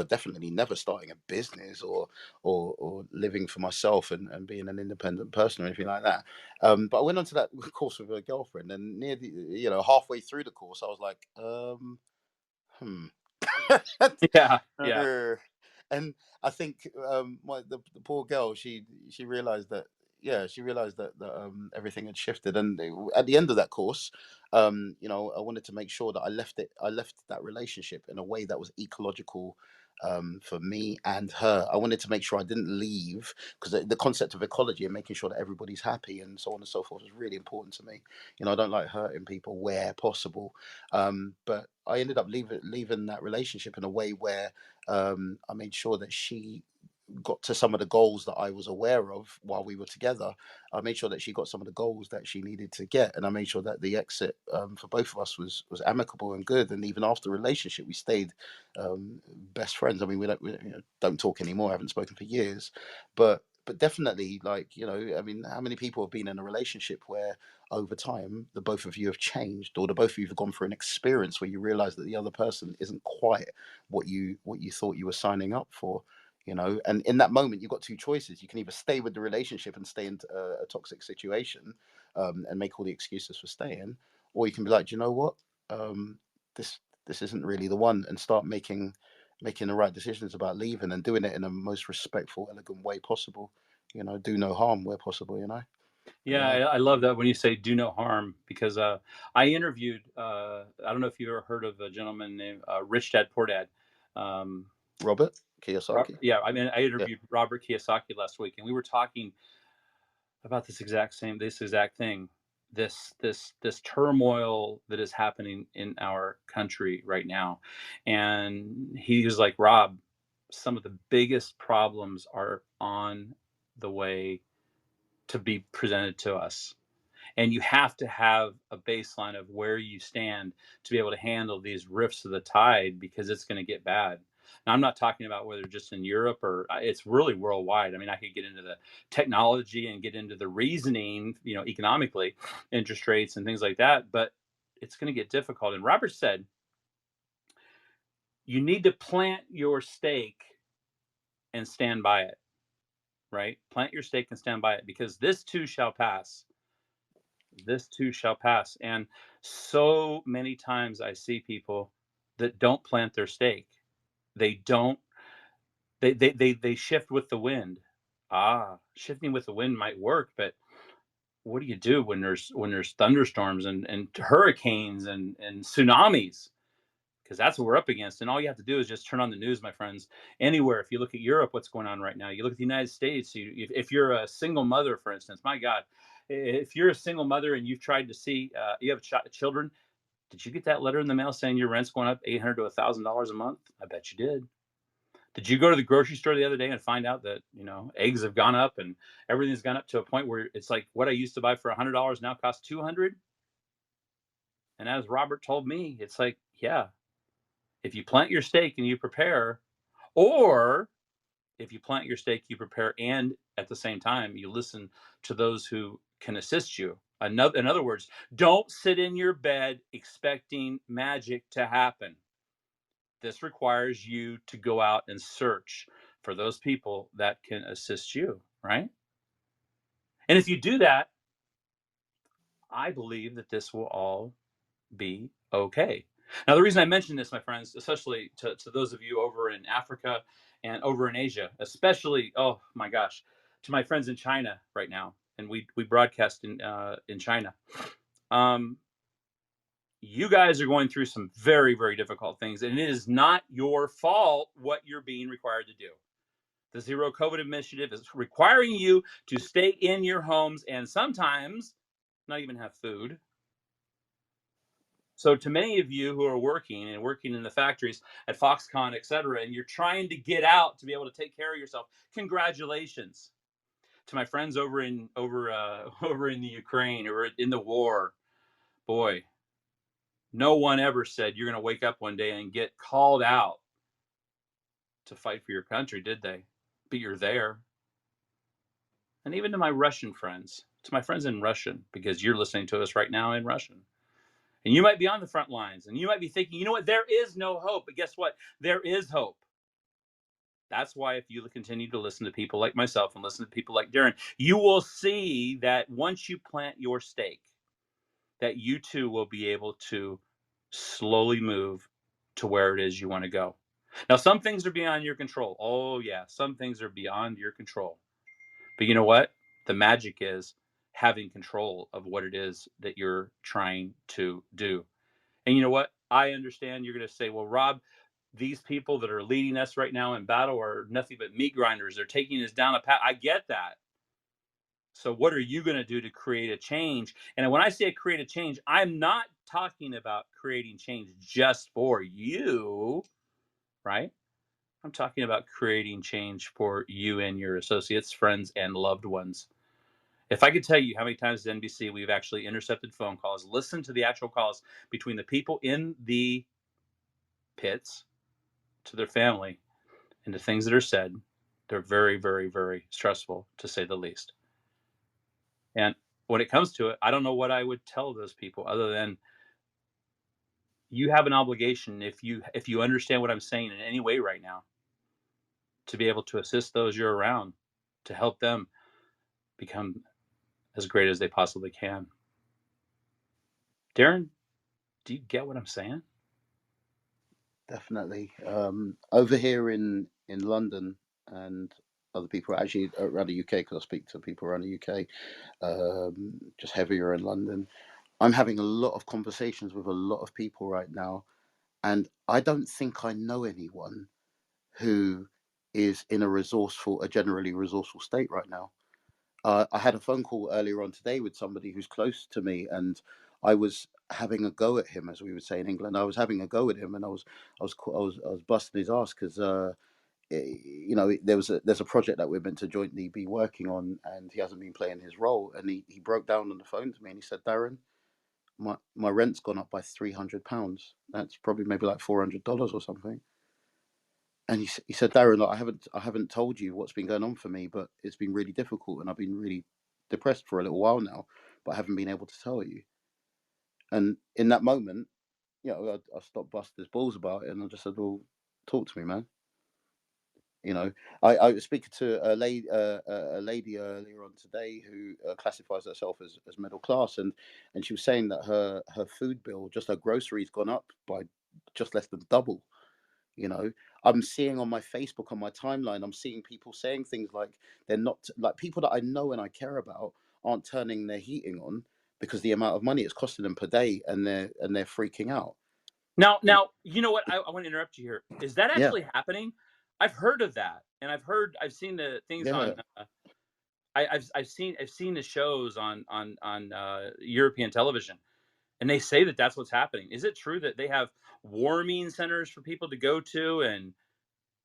definitely never starting a business, or living for myself and being an independent person or anything like that. But I went onto that course with a girlfriend, and near the halfway through the course, I was like, hmm. Yeah, yeah. And I think the poor girl, she realized that, she realized that everything had shifted. And at the end of that course, I wanted to make sure that I left that relationship in a way that was ecological, for me and her. I wanted to make sure I didn't leave, because the concept of ecology and making sure that everybody's happy and so on and so forth is really important to me. I don't like hurting people where possible. But I ended up leaving that relationship in a way where I made sure that she got to some of the goals that I was aware of while we were together. I made sure that she got some of the goals that she needed to get, and I made sure that the exit, for both of us, was amicable and good. And even after the relationship, we stayed best friends. I mean, we don't talk anymore. I haven't spoken for years, but definitely, like, I mean, how many people have been in a relationship where over time the both of you have changed, or the both of you have gone through an experience where you realize that the other person isn't quite what you thought you were signing up for. And in that moment you've got two choices. You can either stay with the relationship and stay in a toxic situation, and make all the excuses for staying, or you can be like, do you know what, this isn't really the one, and start making the right decisions about leaving, and doing it in the most respectful, elegant way possible. Do no harm where possible. Yeah, Yeah. I love that when you say do no harm, because I interviewed, I don't know if you ever heard of a gentleman named Rich Dad Poor Dad. Um, Robert Kiyosaki. Yeah, I mean, I Yeah. interviewed Robert Kiyosaki last week, and we were talking about this exact thing, this turmoil that is happening in our country right now. And he was like, Rob, some of the biggest problems are on the way to be presented to us, and you have to have a baseline of where you stand to be able to handle these rifts of the tide, because it's going to get bad. Now, I'm not talking about whether just in Europe, or it's really worldwide. I mean, I could get into the technology and get into the reasoning, economically, interest rates and things like that, but it's going to get difficult. And Robert said, you need to plant your stake and stand by it, right? Plant your stake and stand by it, because this too shall pass. This too shall pass. And so many times I see people that don't plant their stake. They don't, they shift with the wind. Shifting with the wind might work, but what do you do when there's thunderstorms and hurricanes and tsunamis? Because that's what we're up against. And all you have to do is just turn on the news, my friends. Anywhere, if you look at Europe, what's going on right now, you look at the United States, if you're a single mother, for instance, my God, if you're a single mother and you've tried to see, you have children, did you get that letter in the mail saying your rent's going up $800 to $1,000 a month? I bet you did. Did you go to the grocery store the other day and find out that, eggs have gone up and everything's gone up to a point where it's like what I used to buy for $100 now costs $200? And as Robert told me, it's like, yeah, if you plant your stake and you prepare, or if you plant your stake, you prepare, and at the same time, you listen to those who can assist you. In other words, don't sit in your bed expecting magic to happen. This requires you to go out and search for those people that can assist you, right? And if you do that, I believe that this will all be okay. Now, the reason I mention this, my friends, especially to those of you over in Africa and over in Asia, especially, oh my gosh, to my friends in China right now, and we broadcast in China. You guys are going through some very, very difficult things, and it is not your fault what you're being required to do. The Zero COVID Initiative is requiring you to stay in your homes and sometimes not even have food. So to many of you who are working in the factories at Foxconn, et cetera, and you're trying to get out to be able to take care of yourself, congratulations. To my friends over in the Ukraine or in the war, boy, no one ever said you're going to wake up one day and get called out to fight for your country, did they? But you're there. And even to my Russian friends, to my friends in Russian, because you're listening to us right now in Russian. And you might be on the front lines and you might be thinking, you know what, there is no hope. But guess what? There is hope. That's why if you continue to listen to people like myself and listen to people like Darren, you will see that once you plant your stake, that you too will be able to slowly move to where it is you want to go. Now, some things are beyond your control. Oh, yeah, some things are beyond your control. But you know what? The magic is having control of what it is that you're trying to do. And you know what? I understand you're going to say, well, Rob, these people that are leading us right now in battle are nothing but meat grinders. They're taking us down a path. I get that. So what are you going to do to create a change? And when I say create a change, I'm not talking about creating change just for you, right? I'm talking about creating change for you and your associates, friends, and loved ones. If I could tell you how many times at NBC we've actually intercepted phone calls, listened to the actual calls between the people in the pits to their family and the things that are said, they're very, very, very stressful, to say the least. And when it comes to it, I don't know what I would tell those people other than you have an obligation, if you understand what I'm saying in any way right now, to be able to assist those you're around, to help them become as great as they possibly can. Darren, do you get what I'm saying? Definitely. Over here in London, and other people actually around the UK, because I speak to people around the UK, just heavier in London. I'm having a lot of conversations with a lot of people right now, and I don't think I know anyone who is in a generally resourceful state right now. I had a phone call earlier on today with somebody who's close to me, and I was having a go at him, as we would say in England. I was having a go at him, and I was busting his ass because there's a project that we're meant to jointly be working on, and he hasn't been playing his role. And he broke down on the phone to me, and he said, Darren, my rent's gone up by £300. That's probably maybe like $400 or something. And he said, Darren, look, I haven't told you what's been going on for me, but it's been really difficult, and I've been really depressed for a little while now, but I haven't been able to tell you. And in that moment, I stopped busting his balls about it, and I just said, well, talk to me, man. I was speaking to a lady earlier on today who classifies herself as middle class, and she was saying that her food bill, just her groceries, gone up by just less than double. I'm seeing on my Facebook, on my timeline, I'm seeing people saying things like they're not, like, people that I know and I care about aren't turning their heating on because the amount of money it's costing them per day, and they're freaking out. Now, you know what? I want to interrupt you here. Is that Yeah, actually happening? I've heard of that, and I've seen the things yeah. on. I've seen the shows on European television, and they say that that's what's happening. Is it true that they have warming centers for people to go to and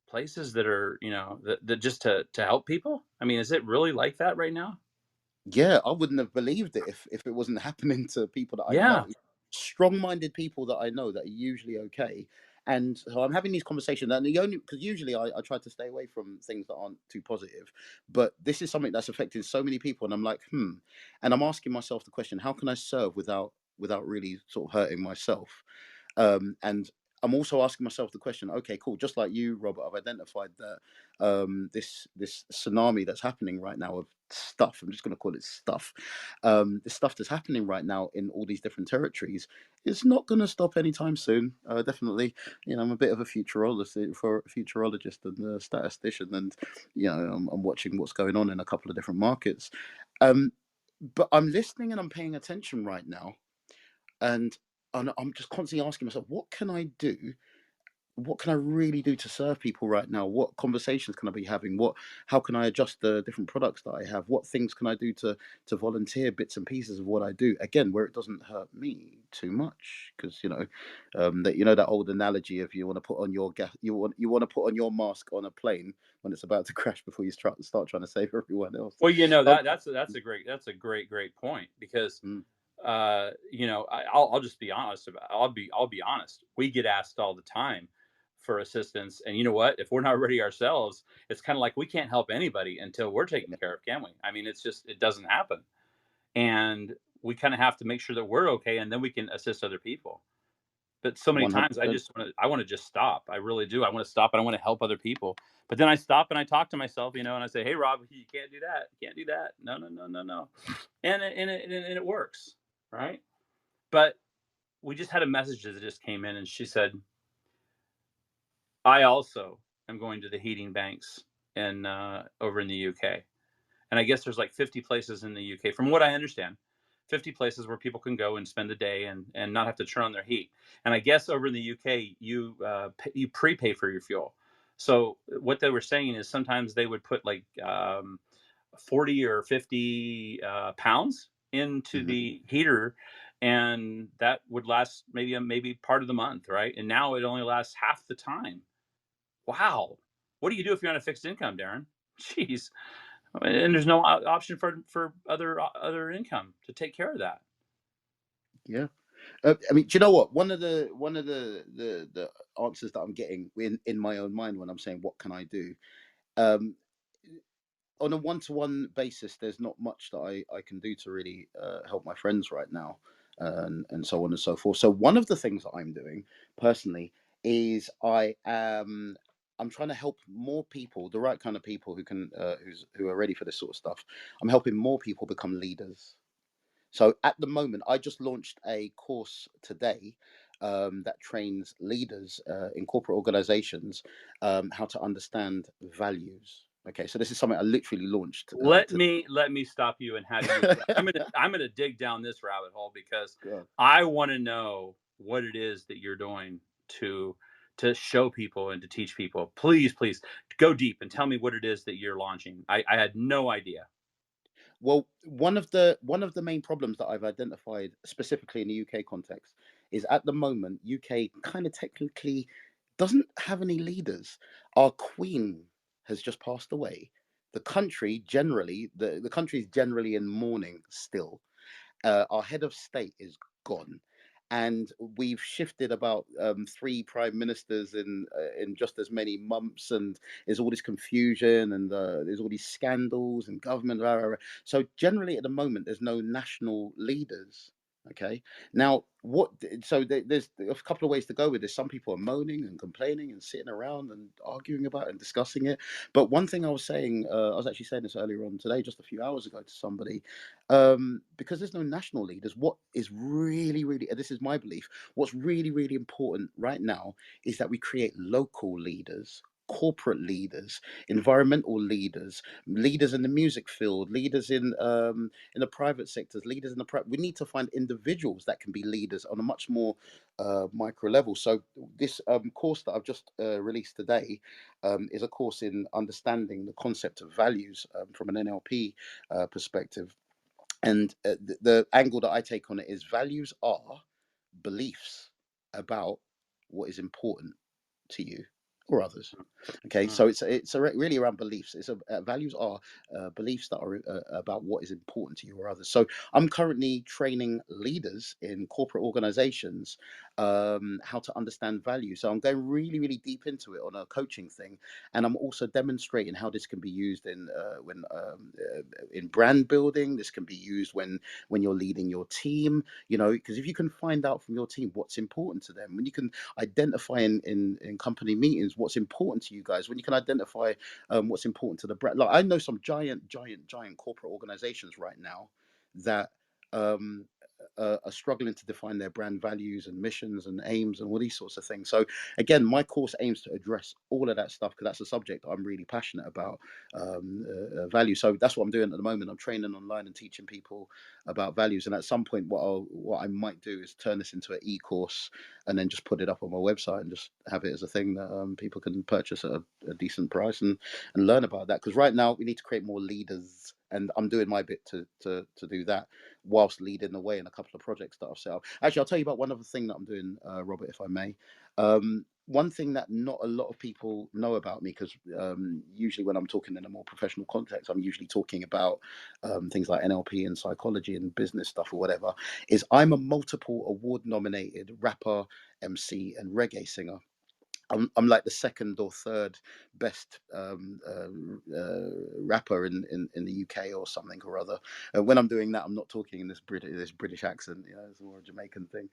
places that are that just to help people? I mean, is it really like that right now? Yeah, I wouldn't have believed it if it wasn't happening to people that I know, Yeah. strong-minded people that I know that are usually okay. And so I'm having these conversations, and because usually I try to stay away from things that aren't too positive, but this is something that's affecting so many people, and I'm like, and I'm asking myself the question: how can I serve without really sort of hurting myself? And I'm also asking myself the question, okay, cool, just like you, Robert, I've identified that this tsunami that's happening right now of stuff, I'm just going to call it stuff, the stuff that's happening right now in all these different territories is not going to stop anytime soon. Definitely, I'm a bit of a futurologist and a statistician, and I'm watching what's going on in a couple of different markets. But I'm listening and I'm paying attention right now, and I'm just constantly asking myself, what can I do what can I really do to serve people right now? What conversations can I be having? How can I adjust the different products that I have? What things can I do to volunteer bits and pieces of what I do? Again, where it doesn't hurt me too much, because that that old analogy of you want to put on your you want to put on your mask on a plane when it's about to crash before you start trying to save everyone else. Well, Um, that's a great point, because mm, I'll just be honest about I'll be honest. We get asked all the time for assistance, and you know what? If we're not ready ourselves, it's kind of like we can't help anybody until we're taken care of, can we? I mean, it doesn't happen, and we kind of have to make sure that we're okay, and then we can assist other people. But so many times 100%. I want to just stop. I really do. I want to stop and I want to help other people. But then I stop and I talk to myself, and I say, "Hey, Rob, you can't do that. You can't do that. No, no, no, no, no." And it works, right? But we just had a message that just came in, and she said, "I also am going to the heating banks in over in the UK." And I guess there's like 50 places in the UK, from what I understand, 50 places where people can go and spend a day and not have to turn on their heat. And I guess over in the UK, you prepay for your fuel. So what they were saying is sometimes they would put like 40 or 50 pounds into Hmm. the heater, and that would last maybe part of the month, right? And now it only lasts half the time. Wow. What do you do if you're on a fixed income, Darren? Jeez. And there's no option for other income to take care of that. Yeah. I mean, do you know what? One of the answers that I'm getting in my own mind when I'm saying what can I do, um, on a one-to-one basis, there's not much that I can do to really help my friends right now, and so on and so forth. So one of the things that I'm doing personally is I'm trying to help more people, the right kind of people who are ready for this sort of stuff. I'm helping more people become leaders. So at the moment, I just launched a course today that trains leaders in corporate organizations how to understand values. Okay, so this is something I literally launched Let me stop you and have you. I'm gonna dig down this rabbit hole, because God. I want to know what it is that you're doing to to show people and to teach people. Please, please go deep and tell me what it is that you're launching. I had no idea. Well, one of the main problems that I've identified specifically in the UK context is at the moment UK kind of technically doesn't have any leaders. Our queen has just passed away. The country is generally in mourning still. Our head of state is gone, and we've shifted about three prime ministers in just as many months, and there's all this confusion, and there's all these scandals and government. Rah, rah, rah. So generally, at the moment, there's no national leaders. Okay, now there's a couple of ways to go with this. Some people are moaning and complaining and sitting around and arguing about it and discussing it. But one thing I was saying, I was actually saying this earlier on today, just a few hours ago, to somebody, because there's no national leaders. What is really, really, and this is my belief, what's really, really important right now is that we create local leaders, corporate leaders, environmental leaders, leaders in the music field, leaders in the private sectors, leaders in the we need to find individuals that can be leaders on a much more micro level. So this course that I've just released today is a course in understanding the concept of values from an NLP perspective. And the angle that I take on it is values are beliefs about what is important to you or others. Okay, Mm. so really around beliefs. Values are beliefs that are about what is important to you or others. So I'm currently training leaders in corporate organizations how to understand value. So I'm going really, really deep into it on a coaching thing, and I'm also demonstrating how this can be used in brand building. This can be used when you're leading your team. Because if you can find out from your team what's important to them, when you can identify in company meetings what's important to you guys, when you can identify what's important to the brand. Like, I know some giant corporate organizations right now that are struggling to define their brand values and missions and aims and all these sorts of things. So again, my course aims to address all of that stuff because that's a subject I'm really passionate about, value. So that's what I'm doing at the moment. I'm training online and teaching people about values. And at some point, what I might do is turn this into an e-course and then just put it up on my website and just have it as a thing that people can purchase at a decent price and learn about that. Because right now we need to create more leaders, and I'm doing my bit to do that whilst leading the way in a couple of projects that I've set up. Actually, I'll tell you about one other thing that I'm doing, Robert, if I may. One thing that not a lot of people know about me, because usually when I'm talking in a more professional context, I'm usually talking about things like NLP and psychology and business stuff or whatever, is I'm a multiple award nominated rapper, MC, and reggae singer. I'm like the second or third best rapper in the UK or something or other. When I'm doing that, I'm not talking in this British accent. You know, it's more a Jamaican thing.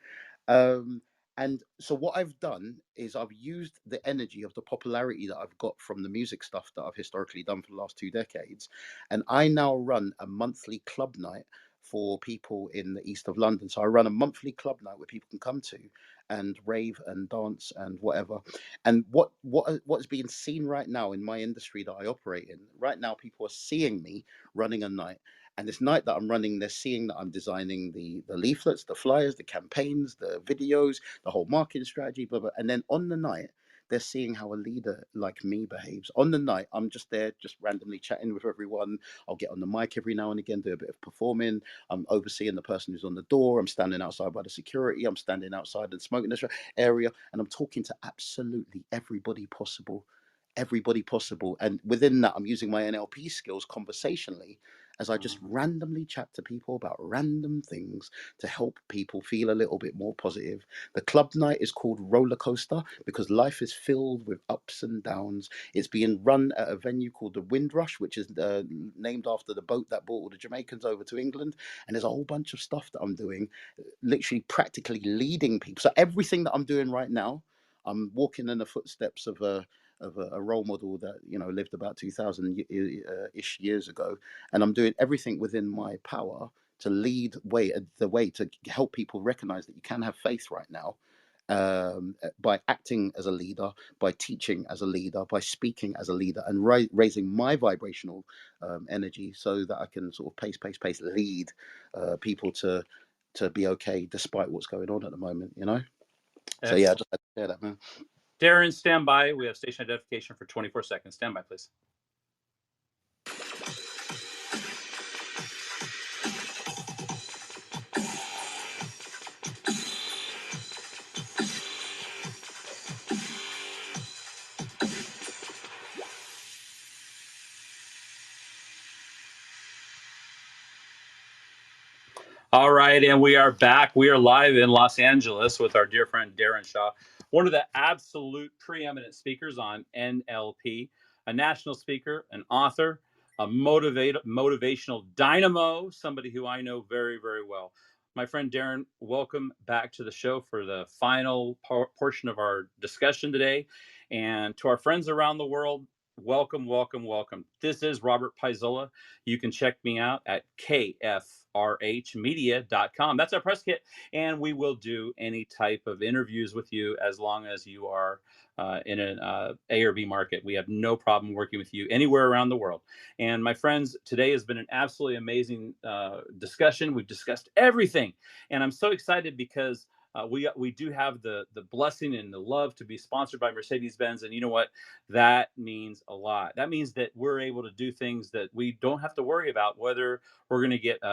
Um, and so what I've done is I've used the energy of the popularity that I've got from the music stuff that I've historically done for the last 2 decades, and I now run a monthly club night for people in the east of London. So I run a monthly club night where people can come to and rave and dance and whatever. And what's being seen right now in my industry that I operate in, right now people are seeing me running a night. And this night that I'm running, they're seeing that I'm designing the leaflets, the flyers, the campaigns, the videos, the whole marketing strategy, blah, blah. And then on the night, they're seeing how a leader like me behaves. On the night, I'm just there, just randomly chatting with everyone. I'll get on the mic every now and again, do a bit of performing. I'm overseeing the person who's on the door. I'm standing outside by the security. I'm standing outside and smoking this area, and I'm talking to absolutely everybody possible. Everybody possible. And within that, I'm using my NLP skills conversationally as I just randomly chat to people about random things to help people feel a little bit more positive. The club night is called Roller Coaster because life is filled with ups and downs. It's being run at a venue called the Windrush, which is named after the boat that brought all the Jamaicans over to England. And there's a whole bunch of stuff that I'm doing, literally practically leading people. So everything that I'm doing right now, I'm walking in the footsteps of a role model that lived about 2000 ish years ago, and I'm doing everything within my power to lead the way to help people recognize that you can have faith right now, by acting as a leader, by teaching as a leader, by speaking as a leader, and raising my vibrational energy so that I can sort of pace lead people to be okay despite what's going on at the moment. So yeah, I just had to share that, man. Darren, stand by. We have station identification for 24 seconds. Stand by, please. All right, and we are back. We are live in Los Angeles with our dear friend Darren Shaw, one of the absolute preeminent speakers on NLP, a national speaker, an author, a motivational dynamo, somebody who I know very, very well. My friend Darren, welcome back to the show for the final portion of our discussion today. And to our friends around the world, welcome, welcome, welcome. This is Robert Paisola. You can check me out at kfrhmedia.com. That's our press kit, and we will do any type of interviews with you as long as you are in an A or B market. We have no problem working with you anywhere around the world. And my friends, today has been an absolutely amazing discussion. We've discussed everything, and I'm so excited because we do have the blessing and the love to be sponsored by Mercedes-Benz, and you know what? That means a lot. That means that we're able to do things that we don't have to worry about whether we're going to get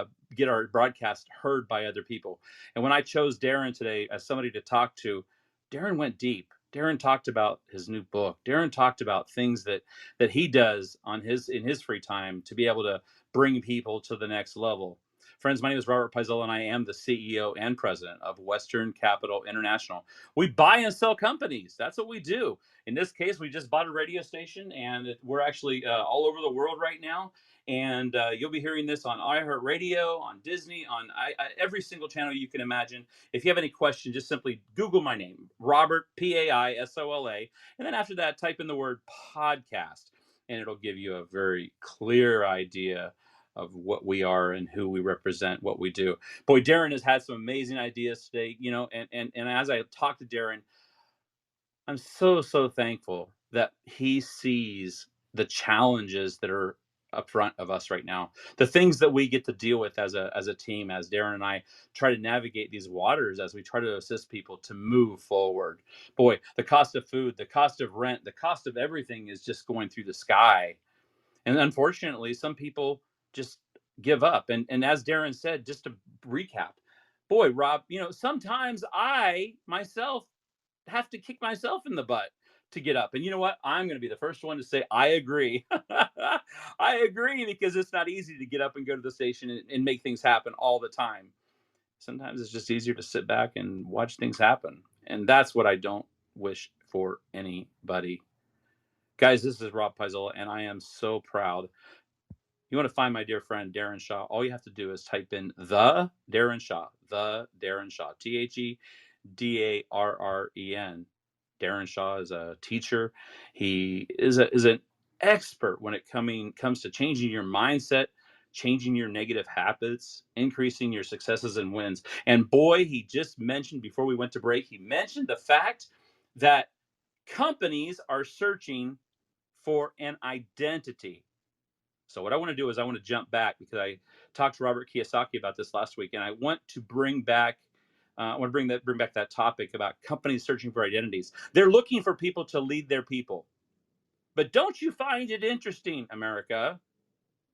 our broadcast heard by other people. And when I chose Darren today as somebody to talk to, Darren went deep. Darren talked about his new book. Darren talked about things that he does in his free time to be able to bring people to the next level. Friends, my name is Robert Paisola, and I am the CEO and president of Western Capital International. We buy and sell companies. That's what we do. In this case, we just bought a radio station, and we're actually all over the world right now. And you'll be hearing this on iHeartRadio, on Disney, on every single channel you can imagine. If you have any questions, just simply Google my name, Robert, Paisola. And then after that, type in the word podcast, and it'll give you a very clear idea of what we are and who we represent, what we do. Boy, Darren has had some amazing ideas today, you know, and as I talk to Darren, I'm so thankful that he sees the challenges that are up front of us right now, the things that we get to deal with as a team, as Darren and I try to navigate these waters, as we try to assist people to move forward. Boy, the cost of food, the cost of rent, the cost of everything is just going through the sky. And unfortunately, some people just give up. And as Darren said, just to recap, boy, Rob, you know, sometimes I myself have to kick myself in the butt to get up. And you know what? I'm going to be the first one to say, I agree. I agree, because it's not easy to get up and go to the station and make things happen all the time. Sometimes it's just easier to sit back and watch things happen. And that's what I don't wish for anybody. Guys, this is Rob Paisola, and I am so proud. You want to find my dear friend Darren Shaw, all you have to do is type in the Darren Shaw, TheDarren. Darren Shaw is a teacher. He is an expert when it comes to changing your mindset, changing your negative habits, increasing your successes and wins. And boy, he just mentioned before we went to break, he mentioned the fact that companies are searching for an identity. So what I want to do is I want to jump back, because I talked to Robert Kiyosaki about this last week, and I want to bring back that topic about companies searching for identities. They're looking for people to lead their people. But don't you find it interesting, America,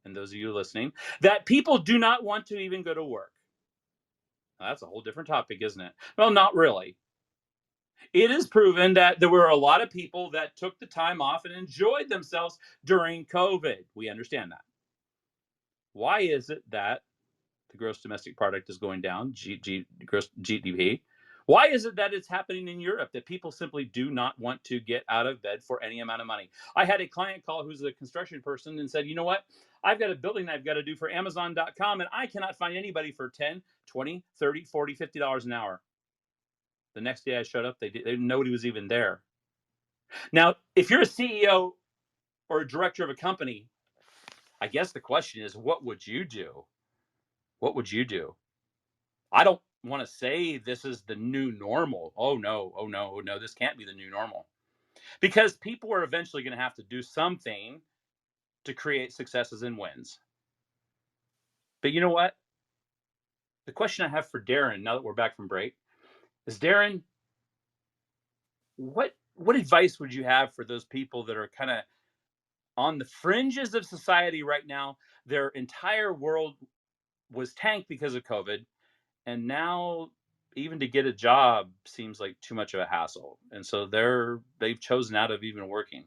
and those of you listening, that people do not want to even go to work? Now, that's a whole different topic, isn't it? Well, not really. It is proven that there were a lot of people that took the time off and enjoyed themselves during COVID. We understand that. Why is it that the gross domestic product is going down, gross GDP? Why is it that it's happening in Europe, that people simply do not want to get out of bed for any amount of money? I had a client call who's a construction person and said, you know what? I've got a building I've got to do for Amazon.com, and I cannot find anybody for $10, $20, $30, $40, $50 an hour. The next day I showed up, nobody was even there. Now, if you're a CEO or a director of a company, I guess the question is, what would you do? What would you do? I don't want to say this is the new normal. Oh no, this can't be the new normal. Because people are eventually going to have to do something to create successes and wins. But you know what? The question I have for Darren, now that we're back from break, is, Darren, what advice would you have for those people that are kind of on the fringes of society right now? Their entire world was tanked because of COVID, and now even to get a job seems like too much of a hassle, and so they've chosen out of even working.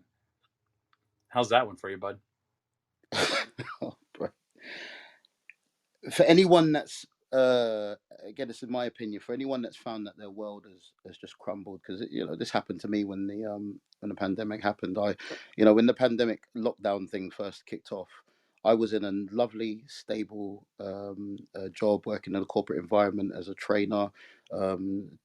How's that one for you, bud? For anyone that's again, this is my opinion, for anyone that's found that their world has just crumbled, because this happened to me when the pandemic happened. When the pandemic lockdown thing first kicked off, I was in a lovely, stable job, working in a corporate environment as a trainer,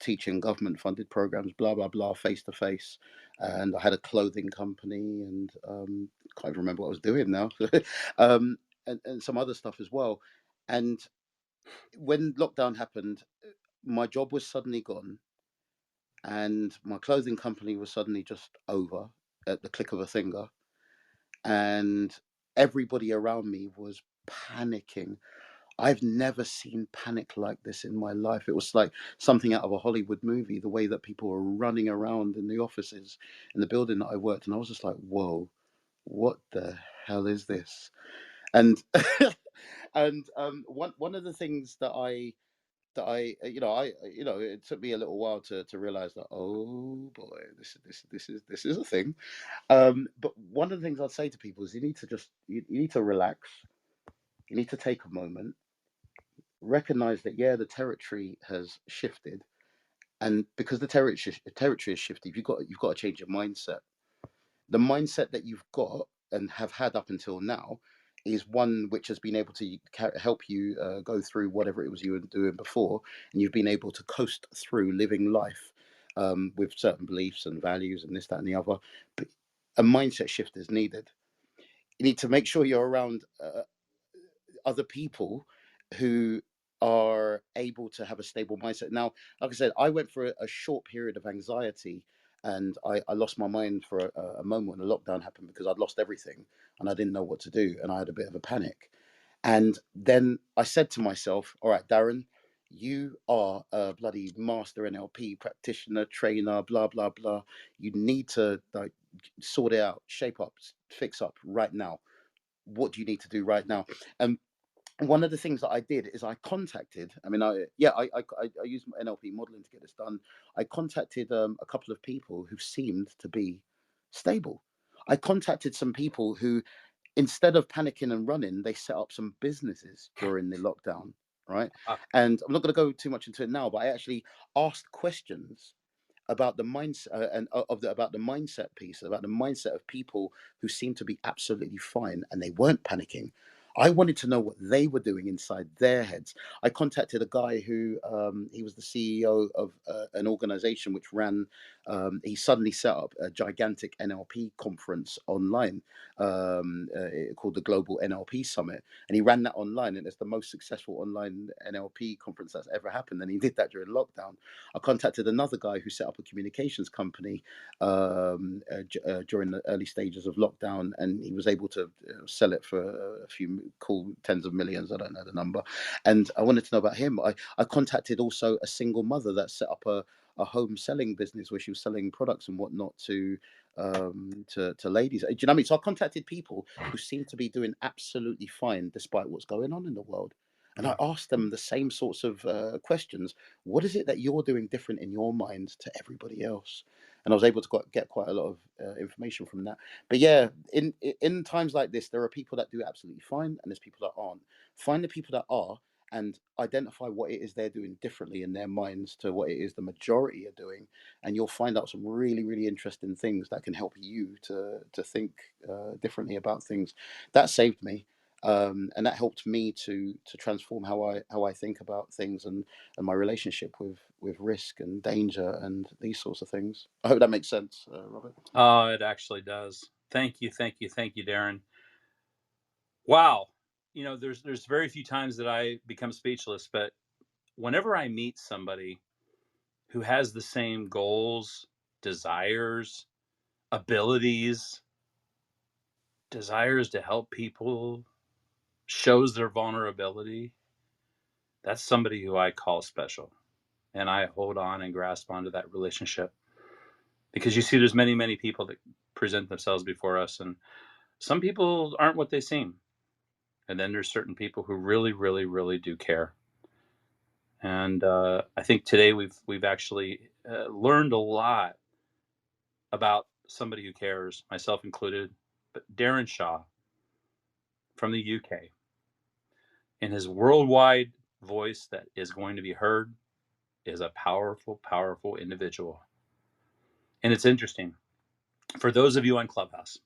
teaching government-funded programs, blah blah blah, face to face, and I had a clothing company, and can't even remember what I was doing now, and some other stuff as well. And when lockdown happened, my job was suddenly gone, and my clothing company was suddenly just over at the click of a finger, and everybody around me was panicking. I've never seen panic like this in my life. It was like something out of a Hollywood movie, the way that people were running around in the offices in the building that I worked in. I was just like, whoa, what the hell is this? And and one of the things that I it took me a little while to realize that, oh boy, this is a thing. But one of the things I'd say to people is, you need to relax. You need to take a moment, recognize that, yeah, the territory has shifted, and because the territory has shifted, you've got to change your mindset. The mindset that you've got and have had up until now is one which has been able to help you go through whatever it was you were doing before, and you've been able to coast through living life with certain beliefs and values and this, that, and the other. But a mindset shift is needed. You need to make sure you're around other people who are able to have a stable mindset. Now, like I said, I went for a short period of anxiety, and I lost my mind for a moment when the lockdown happened, because I'd lost everything and I didn't know what to do, and I had a bit of a panic. And then I said to myself, all right, Darren, you are a bloody master NLP practitioner, trainer, blah, blah, blah. You need to like sort it out, shape up, fix up right now. What do you need to do right now? And one of the things that I did is I contacted, I mean, I used NLP modeling to get this done. I contacted a couple of people who seemed to be stable. I contacted some people who, instead of panicking and running, they set up some businesses during the lockdown, right? And I'm not going to go too much into it now, but I actually asked questions about the mindset about the mindset piece, about the mindset of people who seem to be absolutely fine and they weren't panicking. I wanted to know what they were doing inside their heads. I contacted a guy who he was the CEO of an organization which ran. He suddenly set up a gigantic NLP conference online called the Global NLP Summit, and he ran that online, and it's the most successful online NLP conference that's ever happened. And he did that during lockdown. I contacted another guy who set up a communications company during the early stages of lockdown, and he was able to sell it for a few cool tens of millions. I don't know the number. And I wanted to know about him. I contacted also a single mother that set up a home selling business where she was selling products and whatnot to ladies. Do you know what I mean? So I contacted people who seem to be doing absolutely fine despite what's going on in the world. And I asked them the same sorts of questions. What is it that you're doing different in your mind to everybody else? And I was able to get quite a lot of information from that. But yeah, in times like this, there are people that do absolutely fine, and there's people that aren't. Find the people that are, and identify what it is they're doing differently in their minds to what it is the majority are doing, and you'll find out some really, really interesting things that can help you to think differently about things. That saved me. And that helped me to transform how I think about things, and my relationship with risk and danger and these sorts of things. I hope that makes sense, Robert. Oh, it actually does. Thank you, Darren. Wow. You know, there's very few times that I become speechless, but whenever I meet somebody who has the same goals, desires, abilities, desires to help people, shows their vulnerability, that's somebody who I call special. And I hold on and grasp onto that relationship. Because you see, there's many, many people that present themselves before us, and some people aren't what they seem. And then there's certain people who really, really, really do care. And I think today we've actually learned a lot about somebody who cares, myself included, but Darren Shaw from the UK, in his worldwide voice that is going to be heard, is a powerful, powerful individual. And it's interesting. For those of you on Clubhouse,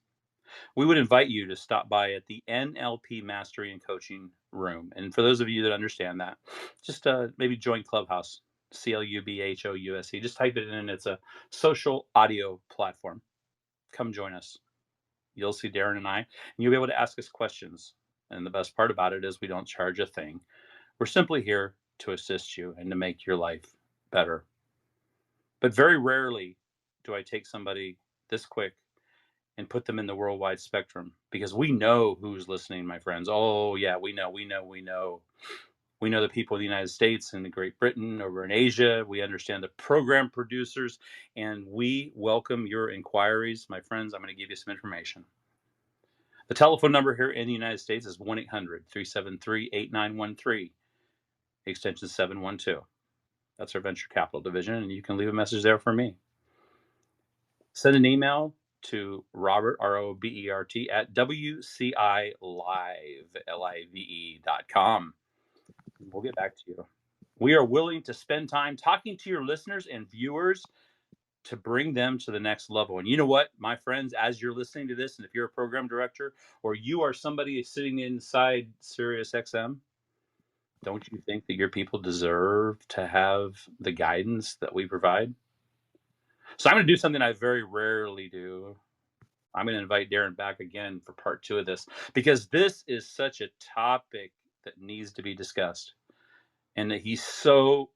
we would invite you to stop by at the NLP Mastery and Coaching Room. And for those of you that understand that, just maybe join Clubhouse, CLUBHOUSE. Just type it in. It's a social audio platform. Come join us. You'll see Darren and I, and you'll be able to ask us questions. And the best part about it is we don't charge a thing. We're simply here to assist you and to make your life better. But very rarely do I take somebody this quick and put them in the worldwide spectrum, because we know who's listening, my friends. Oh yeah, we know. We know the people in the United States and Great Britain, over in Asia. We understand the program producers, and we welcome your inquiries. My friends, I'm going to give you some information. The telephone number here in the United States is 1-800-373-8913, extension 712. That's our venture capital division, and you can leave a message there for me. Send an email to Robert, ROBERT, at WCILive.com. We'll get back to you. We are willing to spend time talking to your listeners and viewers to bring them to the next level. And you know what, my friends, as you're listening to this, and if you're a program director or you are somebody sitting inside SiriusXM, don't you think that your people deserve to have the guidance that we provide? So I'm going to do something I very rarely do. I'm going to invite Darren back again for part 2 of this, because this is such a topic that needs to be discussed, and that he's so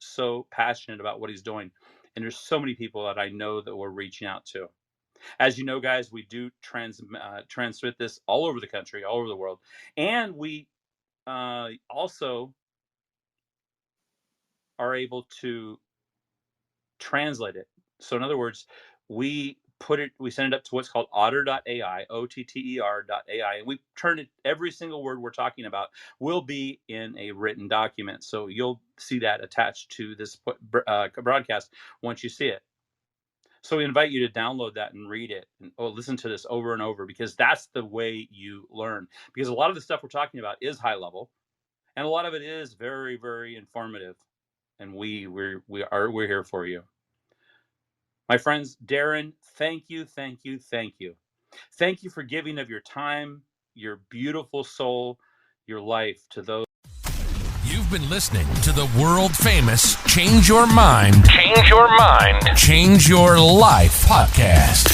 passionate about what he's doing. And there's so many people that I know that we're reaching out to. As you know, guys, we do transmit this all over the country, all over the world, and we also are able to translate it. So in other words, we send it up to what's called otter.ai, OTTER.ai, and we turn it, every single word we're talking about will be in a written document. So you'll see that attached to this broadcast once you see it. So we invite you to download that and read it and listen to this over and over, because that's the way you learn. Because a lot of the stuff we're talking about is high level, and a lot of it is very, very informative. And we're here for you. My friends, Darren, thank you. Thank you for giving of your time, your beautiful soul, your life to those. You've been listening to the world famous Change Your Mind, Change Your Life podcast.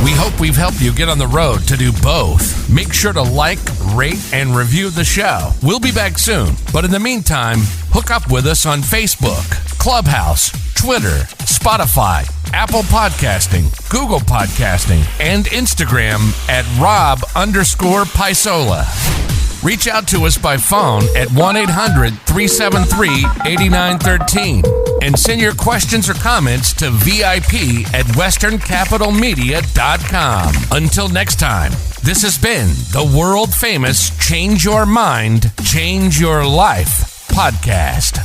We hope we've helped you get on the road to do both. Make sure to like, rate, and review the show. We'll be back soon, but in the meantime, hook up with us on Facebook, Clubhouse, Twitter, Spotify, Apple Podcasting, Google Podcasting, and Instagram at Rob_Paisola. Reach out to us by phone at 1-800-373-8913 and send your questions or comments to VIP@westerncapitalmedia.com. Until next time, this has been the world famous Change Your Mind, Change Your Life podcast.